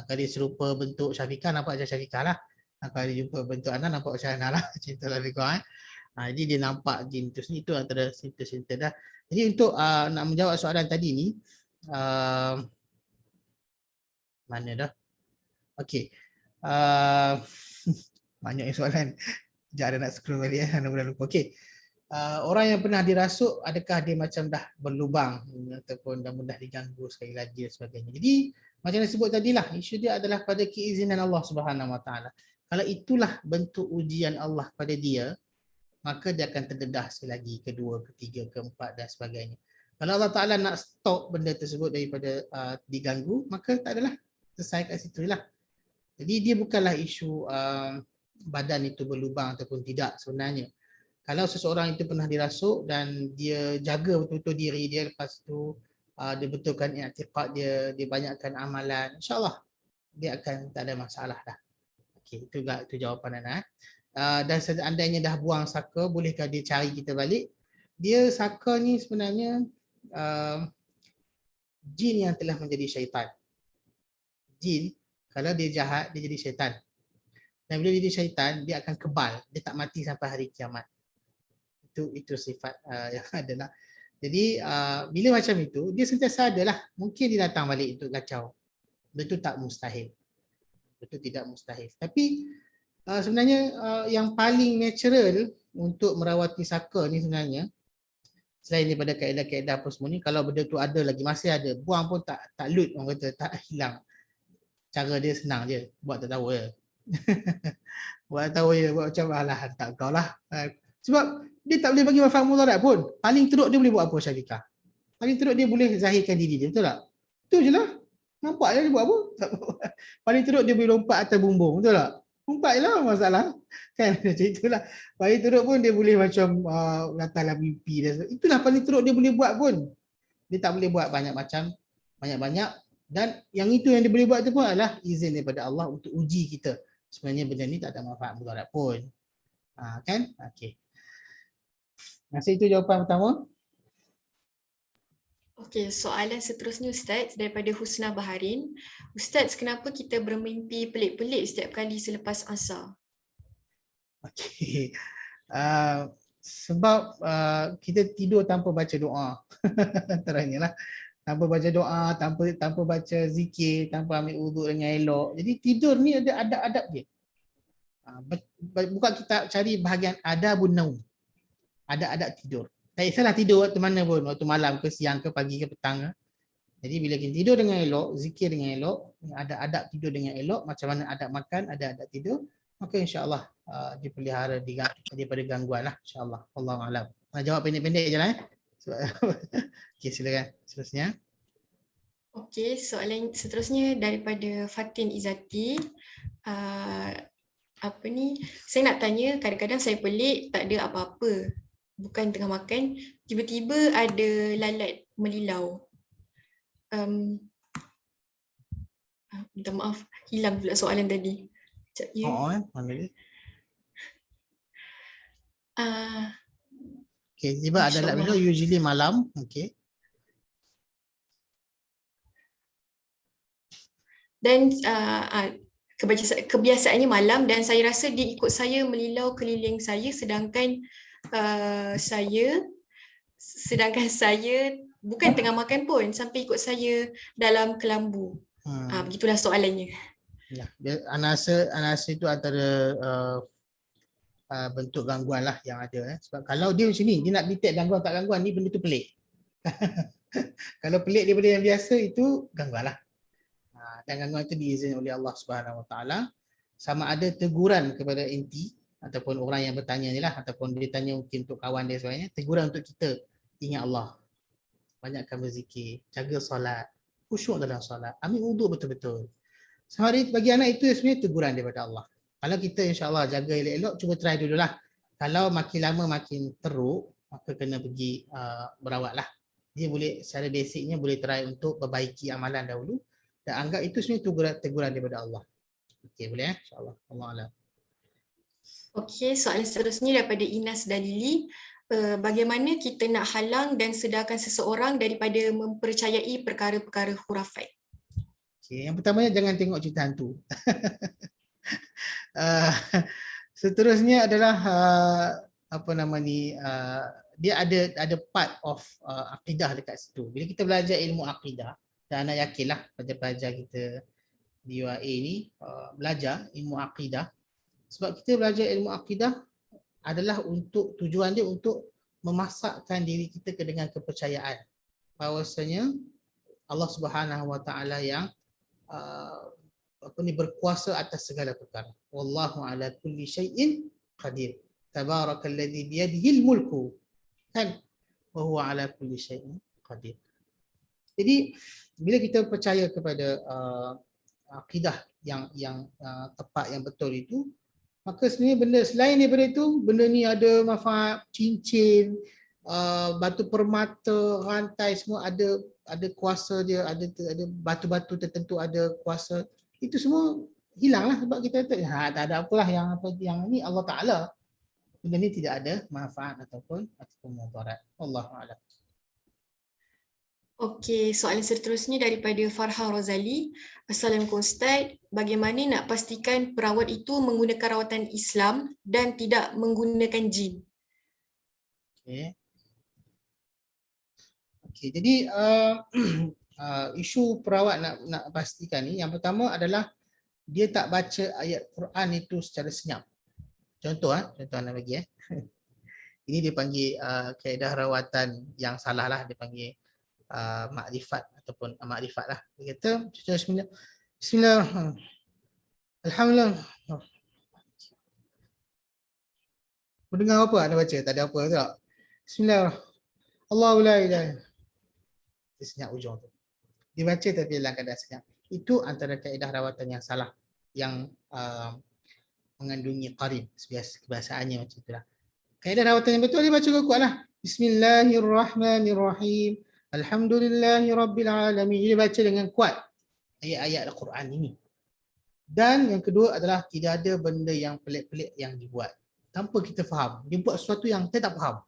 Kalau dia serupa bentuk Syafiqah, nampak macam Syafiqah lah. Kalau dia jumpa bentuk Ana, nampak macam Ana lah. Macam tu lah lebih kurang. Jadi dia nampak jin itu sendiri. Itu antara simptom-simptom dah. Jadi untuk nak menjawab soalan tadi ni, mana dah? Okey. Banyak soalan. Sekejap ada nak scroll balik mudah lupa. Okey. Orang yang pernah dirasuk, adakah dia macam dah berlubang ataupun dah mudah diganggu sekali lagi dan sebagainya. Jadi macam yang sebut tadilah, isu dia adalah pada keizinan Allah Subhanahu Wa Taala. Kalau itulah bentuk ujian Allah pada dia, maka dia akan terdedah sekali lagi, kedua, ketiga, keempat dan sebagainya. Kalau Allah Taala nak stop benda tersebut daripada diganggu, maka tak adalah, selesai kat situ lah. Jadi dia bukanlah isu badan itu berlubang ataupun tidak sebenarnya. Kalau seseorang itu pernah dirasuk dan dia jaga betul-betul diri dia, lepas tu dia betulkan i'tiqad dia, dia banyakkan amalan, insya-Allah dia akan tak ada masalah dah. Okey, itu jawapan Ana. Dan seandainya dah buang saka, bolehkah dia cari kita balik? Dia saka ni sebenarnya jin yang telah menjadi syaitan. Jin kalau dia jahat, dia jadi syaitan. Dan bila dia jadi syaitan, dia akan kebal, dia tak mati sampai hari kiamat. Itu sifat yang ada lah. Jadi bila macam itu, dia sentiasa ada lah. Mungkin dia datang balik untuk kacau. Betul tak mustahil. Betul tidak mustahil. Tapi sebenarnya yang paling natural untuk merawati saka ni sebenarnya, selain daripada kaedah-kaedah apa semua ni, kalau benda tu ada lagi, masih ada, buang pun tak loot, orang kata tak hilang. Cara dia senang je, buat tak tahu je. Buat tak tahu je, buat macam alah tak kau lah. Sebab dia tak boleh bagi manfaat mudarat pun. Paling teruk dia boleh buat apa Syafiqah? Paling teruk dia boleh zahirkan diri dia, betul tak? Itu je lah. Nampak je dia buat apa? Paling teruk dia boleh lompat atas bumbung, betul tak? Lompat je lah masalah. Kan macam itulah. Paling teruk pun dia boleh macam datanglah mimpi dan itulah paling teruk dia boleh buat pun. Dia tak boleh buat banyak macam, banyak-banyak. Dan yang itu yang dia boleh buat tu pun adalah izin daripada Allah untuk uji kita. Sebenarnya benda ni tak ada manfaat mudarat pun. Kan? Okey. Masih itu jawapan pertama. Okey, soalan seterusnya Ustaz daripada Husna Baharin. Ustaz, kenapa kita bermimpi pelik-pelik setiap kali selepas asar? Okey. Sebab kita tidur tanpa baca doa. Antaranya lah. Tanpa baca doa, tanpa baca zikir, tanpa ambil wuduk dengan elok. Jadi tidur ni ada adab-adab dia. Bukan kita cari bahagian adabun naum. Adab-adab tidur. Tak kisahlah tidur waktu mana pun, waktu malam ke siang ke pagi ke petang ke. Jadi bila kita tidur dengan elok, zikir dengan elok, ada adab tidur dengan elok, macam mana adab makan, ada adab tidur, maka insya-Allah dipelihara daripada gangguan lah, insya-Allah. Wallahu a'lam. Jawab pendek-pendek je lah Okey, silakan seterusnya. Okey, soalan seterusnya daripada Fatin Izati. Saya nak tanya, kadang-kadang saya pelik, tak ada apa-apa. Bukan tengah makan, tiba-tiba ada lalat melilau. Minta maaf, hilang pula soalan tadi. Sekejap ya. Mana dia? Okey, tiba ada lalat melilau usually malam, okey. Dan kebiasaannya malam dan saya rasa dia ikut saya melilau keliling saya sedangkan saya bukan tengah makan pun sampai ikut saya dalam kelambu. Begitulah soalannya. Ya, anasa itu antara bentuk gangguan lah yang ada. Sebab kalau dia macam ni, dia nak detect gangguan tak gangguan, ni benda tu pelik. Kalau pelik daripada yang biasa, itu gangguan lah. Dan gangguan itu diizinkan oleh Allah Subhanahu Wa Taala. Sama ada teguran kepada enti ataupun orang yang bertanya ni lah, ataupun dia tanya mungkin untuk kawan dia sebagainya, teguran untuk kita, ingat Allah, banyakkan berzikir, jaga solat, khusyuk dalam solat, ambil wuduk betul-betul. Sehari bagi anak itu sebenarnya teguran daripada Allah. Kalau kita insya-Allah jaga elok-elok, cuba try dululah. Kalau makin lama makin teruk, maka kena pergi berawat lah. Dia boleh, secara basicnya boleh try untuk perbaiki amalan dahulu dan anggap itu sebenarnya teguran daripada Allah. Okey, boleh insya-Allah. Allah Alam. Okey, soalan seterusnya daripada Inas Dalili. bagaimana kita nak halang dan sedarkan seseorang daripada mempercayai perkara-perkara khurafat. Okay, yang pertamanya jangan tengok cerita hantu. Seterusnya adalah apa nama ni, dia ada part of akidah dekat situ. Bila kita belajar ilmu akidah, dan anak yakinlah pelajar-pelajar kita di UAE ni belajar ilmu akidah, sebab kita belajar ilmu akidah adalah untuk tujuan dia untuk memasakkan diri kita dengan kepercayaan bahawasanya Allah Subhanahu Wa Taala yang berkuasa atas segala perkara. Wallahu ala kulli syai'in qadir. Tabarakalladzi biyadihil mulku. Kan? Wa huwa ala kulli syai'in qadir. Jadi bila kita percaya kepada akidah yang tepat, yang betul itu, maka sebenarnya benda selain daripada itu, benda ni ada manfaat, cincin, batu permata, rantai, semua ada kuasa dia, ada batu-batu tertentu ada kuasa. Itu semua hilanglah sebab kita tak ada apalah yang ni Allah Taala. Benda ni tidak ada manfaat ataupun mudarat. Wallahu a'lam. Okey, soalan seterusnya daripada Farha Rozali. Assalamualaikum Ustaz, bagaimana nak pastikan perawat itu menggunakan rawatan Islam dan tidak menggunakan jin? Okey, jadi isu perawat nak pastikan ni, yang pertama adalah dia tak baca ayat Quran itu secara senyap. Contoh anak bagi ini dia panggil kaedah rawatan yang salah lah, dia panggil makrifat ataupun makrifat lah. Dia kata bismillah, alhamdulillah. Mendengar apa anda baca? Tak ada apa tak? Bismillah, Allahu la ilaha. Dia senyap ujung tu. Dia baca tapi dalam keadaan senyap. Itu antara kaedah rawatan yang salah, yang mengandungi qarib, kebiasaannya macam itulah. Kaedah rawatan yang betul dia baca kuat lah. Bismillahirrahmanirrahim. Alhamdulillahirabbil alamin. Dia baca dengan kuat ayat-ayat Al-Quran ini. Dan yang kedua adalah tidak ada benda yang pelik-pelik yang dibuat tanpa kita faham. Dia buat sesuatu yang kita tak faham.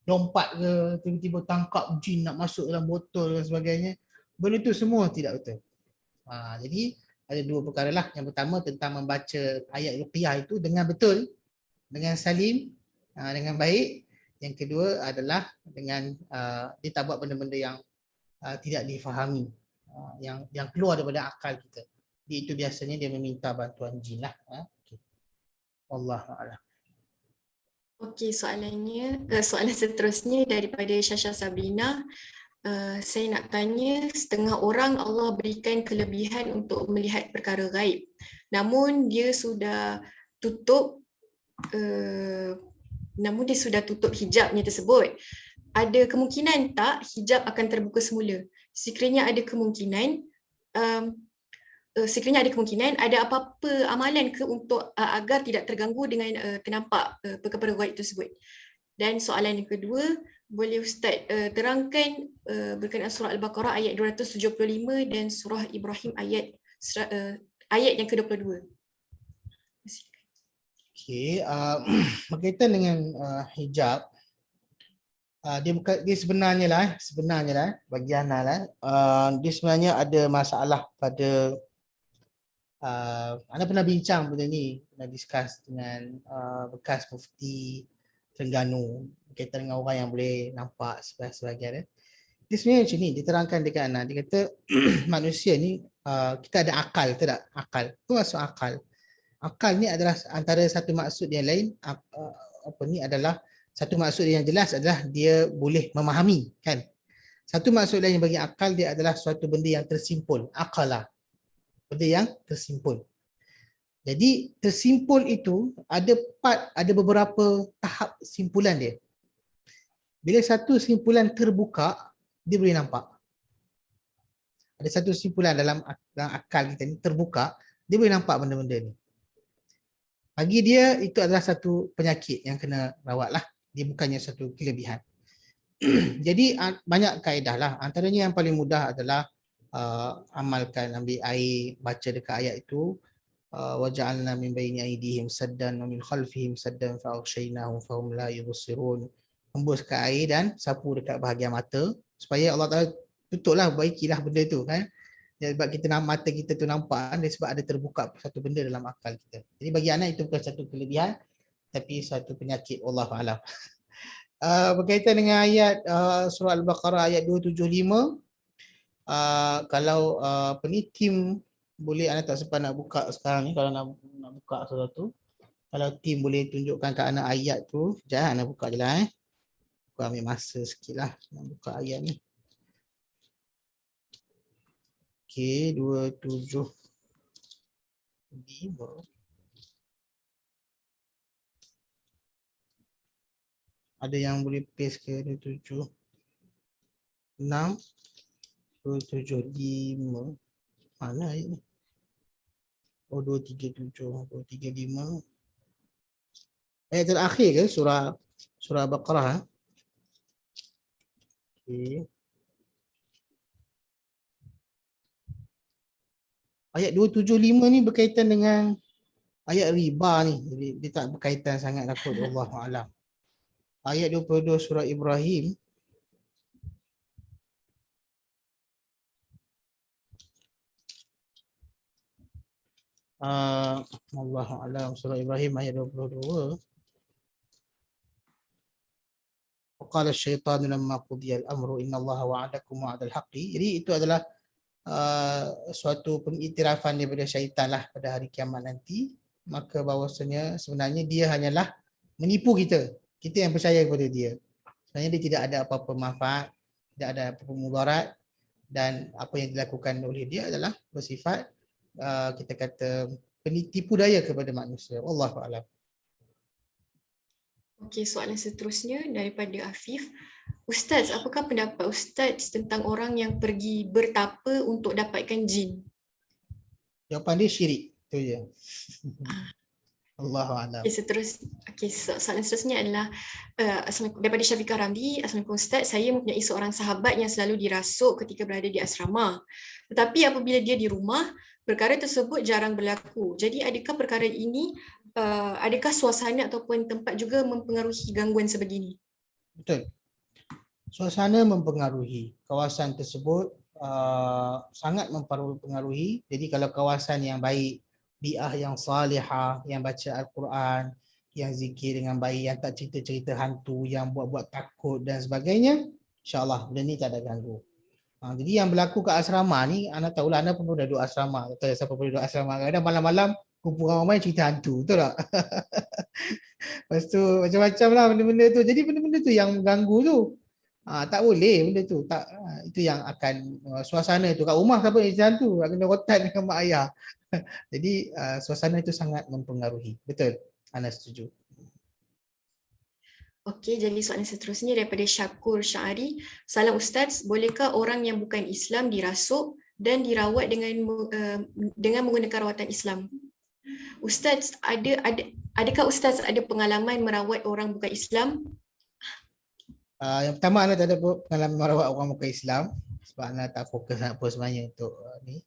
Lompat ke, tiba-tiba tangkap jin nak masuk dalam botol dan sebagainya. Benda itu semua tidak betul. Jadi ada dua perkara lah. Yang pertama tentang membaca ayat ruqyah itu dengan betul, dengan salim, dengan baik. Yang kedua adalah dengan dia tak buat benda-benda yang tidak difahami, yang keluar daripada akal kita. Itu biasanya dia meminta bantuan jin lah. Wallahu a'lam. Okey, soalan seterusnya daripada Syasha Sabrina. Saya nak tanya, setengah orang Allah berikan kelebihan untuk melihat perkara gaib. Namun dia sudah tutup hijabnya tersebut. Ada kemungkinan tak hijab akan terbuka semula? Sekiranya ada kemungkinan, ada apa-apa amalan ke untuk agar tidak terganggu dengan ternampak perkara gaib tersebut? Dan soalan yang kedua, boleh Ustaz terangkan berkenaan surah Al-Baqarah ayat 275 dan surah Ibrahim ayat yang ke-22. Okey, berkaitan dengan hijab, dia sebenarnya lah bagi Ana lah, dia sebenarnya ada masalah pada Ana pernah bincang benda ni, pernah discuss dengan bekas mufti Terengganu berkaitan dengan orang yang boleh nampak sebagainya. Dia sebenarnya macam ni, diterangkan dekat Ana. Dia kata manusia ni kita ada akal, betul tak? Akal. Apa maksud akal? Akal ni adalah antara satu maksud yang lain, adalah satu maksud yang jelas adalah dia boleh memahami, kan? Satu maksud lain bagi akal, dia adalah suatu benda yang tersimpul, akalah. Benda yang tersimpul. Jadi tersimpul itu ada beberapa tahap simpulan dia. Bila satu simpulan terbuka, dia boleh nampak. Ada satu simpulan dalam akal kita ni terbuka, dia boleh nampak benda-benda ni. Bagi dia itu adalah satu penyakit yang kena rawat lah. Dia bukannya satu kelebihan. Jadi banyak kaedah lah. Antaranya yang paling mudah adalah amalkan, ambil air, baca dekat ayat itu, waja'alna min baini aydihim saddan wa min khalfihim saddan fa aghshaynahum fahum la yubsirun. hembuskan air dan sapu dekat bahagian mata supaya Allah Ta'ala tutuplah, baikilah benda tu kan. Sebab kita mata kita tu nampak dia sebab ada terbuka satu benda dalam akal kita. Jadi bagi anak itu bukan satu kelebihan tapi satu penyakit, wallahu alam. Berkaitan dengan ayat surah Al-Baqarah ayat 275, kalau tim boleh, anak tak sempat nak buka sekarang ni, kalau nak buka sesuatu, kalau tim boleh tunjukkan ke anak ayat tu, sekejap anak buka je lah Aku ambil masa sikit lah nak buka ayat ni. Okey, 275. Ada yang boleh paste ke 276, 275. Mana ayat ni? Oh, 237, 235. Ayat terakhir ke surah Baqarah? Okey. Ayat 275 ni berkaitan dengan ayat riba ni. Jadi dia tak berkaitan sangat lah kot, wallahu alam. Ayat 22 surah Ibrahim. Wallahu alam, surah Ibrahim ayat 22. Qala asy-syaitanu lamma qudiya al-amru innallaha wa'adakum wa'dal haqqi. Jadi itu adalah suatu pengiktirafan daripada syaitan lah pada hari kiamat nanti, maka bahawasanya sebenarnya dia hanyalah menipu kita yang percaya kepada dia. Sebenarnya dia tidak ada apa-apa manfaat, tidak ada apa-apa mudarat, dan apa yang dilakukan oleh dia adalah bersifat kita kata tipu daya kepada manusia. Wallahu a'lam. Okey, soalan seterusnya daripada Afif. Ustaz, apakah pendapat Ustaz tentang orang yang pergi bertapa untuk dapatkan jin? Jawapan dia syirik. Itu je. Allahu a'lam. Okey, soalan seterusnya adalah daripada Syafiqah Ramli. Assalamualaikum Ustaz, saya mempunyai seorang sahabat yang selalu dirasuk ketika berada di asrama. Tetapi apabila dia di rumah, perkara tersebut jarang berlaku. Jadi adakah perkara ini, adakah suasana ataupun tempat juga mempengaruhi gangguan sebegini? Betul. Suasana mempengaruhi. Kawasan tersebut sangat mempengaruhi. Jadi kalau kawasan yang baik, bi'ah yang salihah, yang baca Al-Quran, yang zikir dengan baik, yang tak cerita-cerita hantu, yang buat-buat takut dan sebagainya, insyaAllah benda ni tak ada ganggu. Jadi yang berlaku kat asrama ni, anak tahulah, anak pun pernah duduk asrama. Tak tahu siapa pun duduk asrama. Kadang-kadang malam-malam kumpul ramai cerita hantu, betul tak? Lepas tu macam-macam lah benda-benda tu. Jadi benda-benda tu yang mengganggu tu. Tak boleh benda tu. Itu yang akan suasana tu. Kat rumah siapa yang cerita hantu? Nak kena rotan dengan mak ayah. Jadi suasana itu sangat mempengaruhi. Betul, Ana setuju. Okey, jadi soalan seterusnya daripada Syakur Syari. Salam Ustaz, bolehkah orang yang bukan Islam dirasuk dan dirawat dengan menggunakan rawatan Islam? Ustaz, adakah Ustaz ada pengalaman merawat orang bukan Islam? Yang pertama, Ana tak ada pengalaman merawat orang bukan Islam sebab Ana tak fokus apa sebenarnya untuk ni.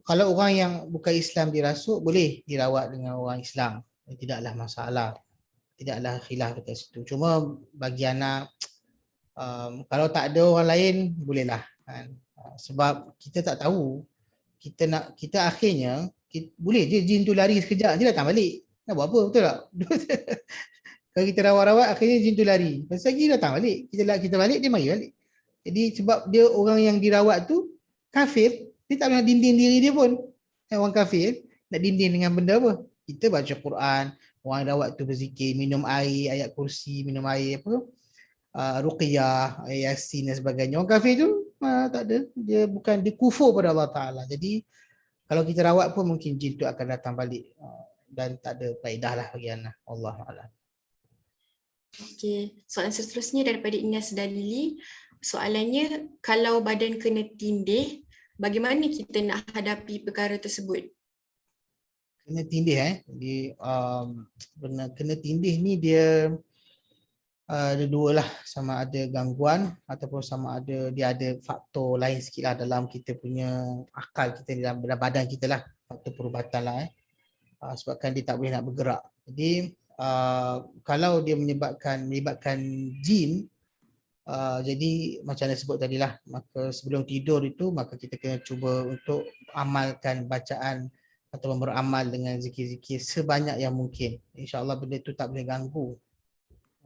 Kalau orang yang bukan Islam dirasuk, boleh dirawat dengan orang Islam. Tidaklah masalah. Tidaklah khilaf dekat situ. Cuma bagi anak, kalau tak ada orang lain, bolehlah. Kan? Sebab kita tak tahu. Kita akhirnya, boleh je jin tu lari sekejap, dia datang balik. Nak buat apa, betul tak? Kalau kita rawat-rawat, akhirnya jin tu lari. Lepas lagi datang balik. Kita balik, dia mari balik. Jadi sebab dia orang yang dirawat tu, kafir, dia tak nak dinding diri dia pun. Orang kafir, nak dinding dengan benda apa? Kita baca Quran, orang rawat tu berzikir, minum air, ayat kursi, minum air apa? Ruqyah, Yasin dan sebagainya. Orang kafir tu tak ada. Dia kufur pada Allah Ta'ala. Jadi kalau kita rawat pun mungkin jin tu akan datang balik. Dan tak ada faedah lah bagi anak. Allahu'alam. Okey, soalan seterusnya daripada Ines Dalili. Soalannya, kalau badan kena tindih, bagaimana kita nak hadapi perkara tersebut? Kena tindih Jadi kena tindih ni dia ada dua lah, sama ada gangguan ataupun sama ada dia ada faktor lain sikit lah dalam kita punya akal kita, dalam badan kita lah, faktor perubatan lah sebabkan dia tak boleh nak bergerak. Jadi kalau dia melibatkan jin, jadi macam yang sebut tadilah, maka sebelum tidur itu maka kita kena cuba untuk amalkan bacaan atau beramal dengan zikir-zikir sebanyak yang mungkin. InsyaAllah benda itu tak boleh ganggu.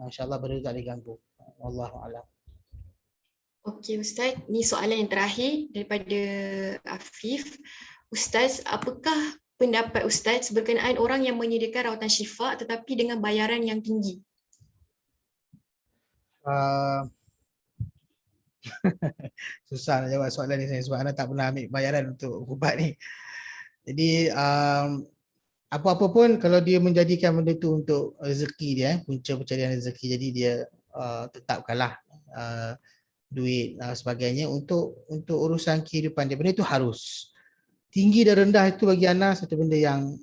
InsyaAllah benda itu tak boleh ganggu. Wallahualam. Okey Ustaz, ni soalan yang terakhir daripada Afif. Ustaz, apakah pendapat Ustaz berkenaan orang yang menyediakan rawatan syifa tetapi dengan bayaran yang tinggi? Susah nak jawab soalan ni saya sebab Ana tak pernah ambil bayaran untuk ubat ni. Jadi apa-apa pun kalau dia menjadikan benda tu untuk rezeki dia, punca pencarian rezeki, jadi dia tetapkanlah duit sebagainya untuk urusan kehidupan dia. Benda itu harus. Tinggi dan rendah itu bagi Ana satu benda yang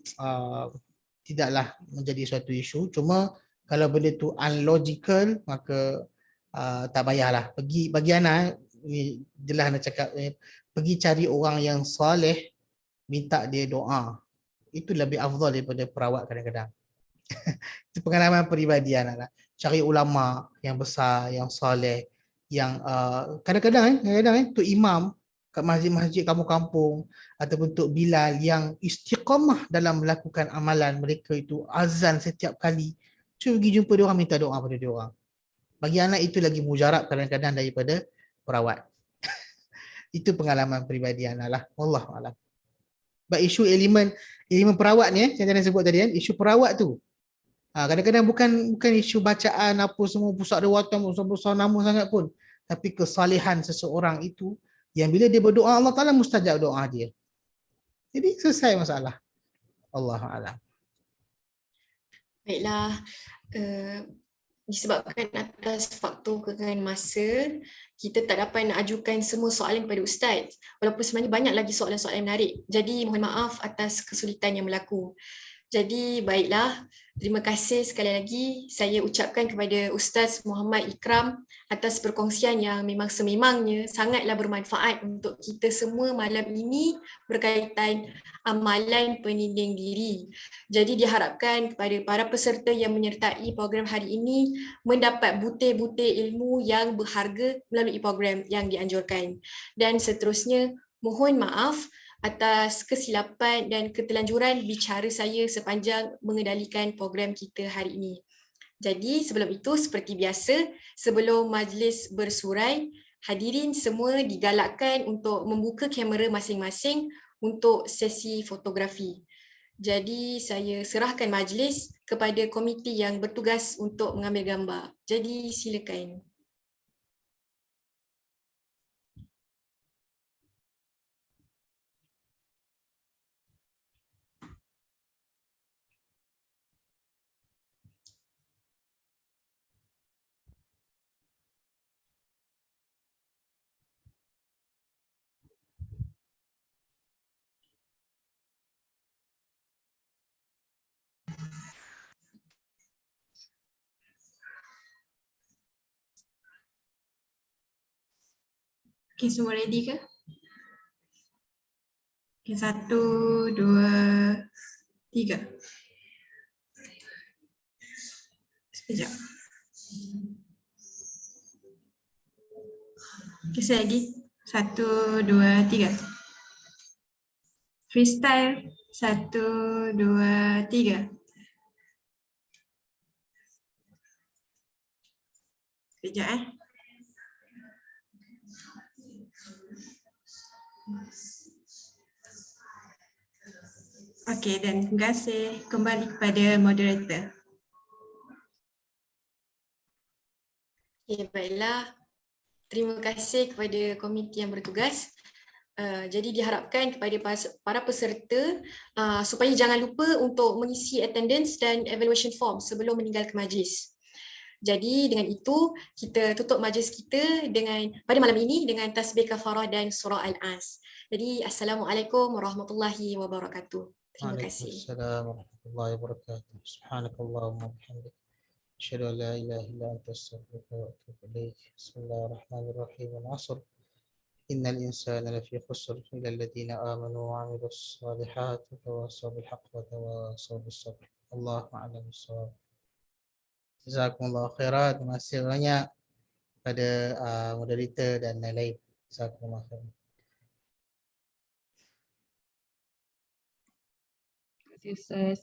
tidaklah menjadi suatu isu. Cuma kalau benda tu unlogical maka tak payahlah. Bagi Ana, jelas Ana cakap, pergi cari orang yang soleh, minta dia doa. Itu lebih afdal daripada perawat kadang-kadang. Itu pengalaman peribadi Ana lah. Cari ulama yang besar, yang soleh, yang kadang-kadang tu imam kat masjid-masjid kampung-kampung ataupun Tok Bilal yang istiqamah dalam melakukan amalan mereka itu, azan setiap kali. Cuba pergi jumpa dia orang, minta doa pada dia orang. Bagi anak itu lagi mujarab kadang-kadang daripada perawat. Itu pengalaman peribadi anak lah. Wallahualam. Sebab isu elemen perawat ni, saya sebut tadi kan, isu perawat tu. Kadang-kadang bukan isu bacaan apa semua pusat rawatan besar-besar nama sangat pun, tapi kesalehan seseorang itu yang bila dia berdoa Allah Taala mustajab doa dia. Jadi selesai masalah. Wallahualam. Baiklah, disebabkan atas faktor kekurangan masa, kita tak dapat nak ajukan semua soalan kepada Ustaz. Walaupun sebenarnya banyak lagi soalan-soalan menarik. Jadi mohon maaf atas kesulitan yang berlaku. Jadi baiklah, terima kasih sekali lagi saya ucapkan kepada Ustaz Muhammad Ikram atas perkongsian yang memang sememangnya sangatlah bermanfaat untuk kita semua malam ini berkaitan amalan peninding diri. Jadi diharapkan kepada para peserta yang menyertai program hari ini mendapat butir-butir ilmu yang berharga melalui program yang dianjurkan. Dan seterusnya, mohon maaf atas kesilapan dan ketelanjuran bicara saya sepanjang mengendalikan program kita hari ini. Jadi sebelum itu, seperti biasa, sebelum majlis bersurai, hadirin semua digalakkan untuk membuka kamera masing-masing untuk sesi fotografi. Jadi saya serahkan majlis kepada komiti yang bertugas untuk mengambil gambar. Jadi silakan. Okay, semua ready ke? Okay, 1, 2, 3. Sekejap. Okay, saya lagi. 1, 2, 3. Freestyle. 1, 2, 3. Sekejap Okey, dan terima kasih. Kembali kepada moderator. Okay, baiklah. Terima kasih kepada komiti yang bertugas. Jadi diharapkan kepada para peserta supaya jangan lupa untuk mengisi attendance dan evaluation form sebelum meninggalkan majlis. Jadi dengan itu kita tutup majlis kita pada malam ini dengan tasbih kafarah dan surah Al-As. Jadi Assalamualaikum warahmatullahi wabarakatuh. Terima kasih. Waalaikumsalam warahmatullahi wabarakatuh. Subhanakallahumma wa bihamdik. Asyhadu an la ilaha illa anta astaghfiruka wa atubu ilaik. Bismillahirrahmanirrahim. Al-'asr. Innal insana lafi khusr illa alladhina amanu wa 'amilus salihati wa tawassaw bil haqqi wa tawassaw bis sabr. Allahu a'lam bis-shawab. Jazakumullah khairan. Terima kasih banyak pada moderator dan lain-lain. Jazakumullah khairan. Terima kasih Ustaz.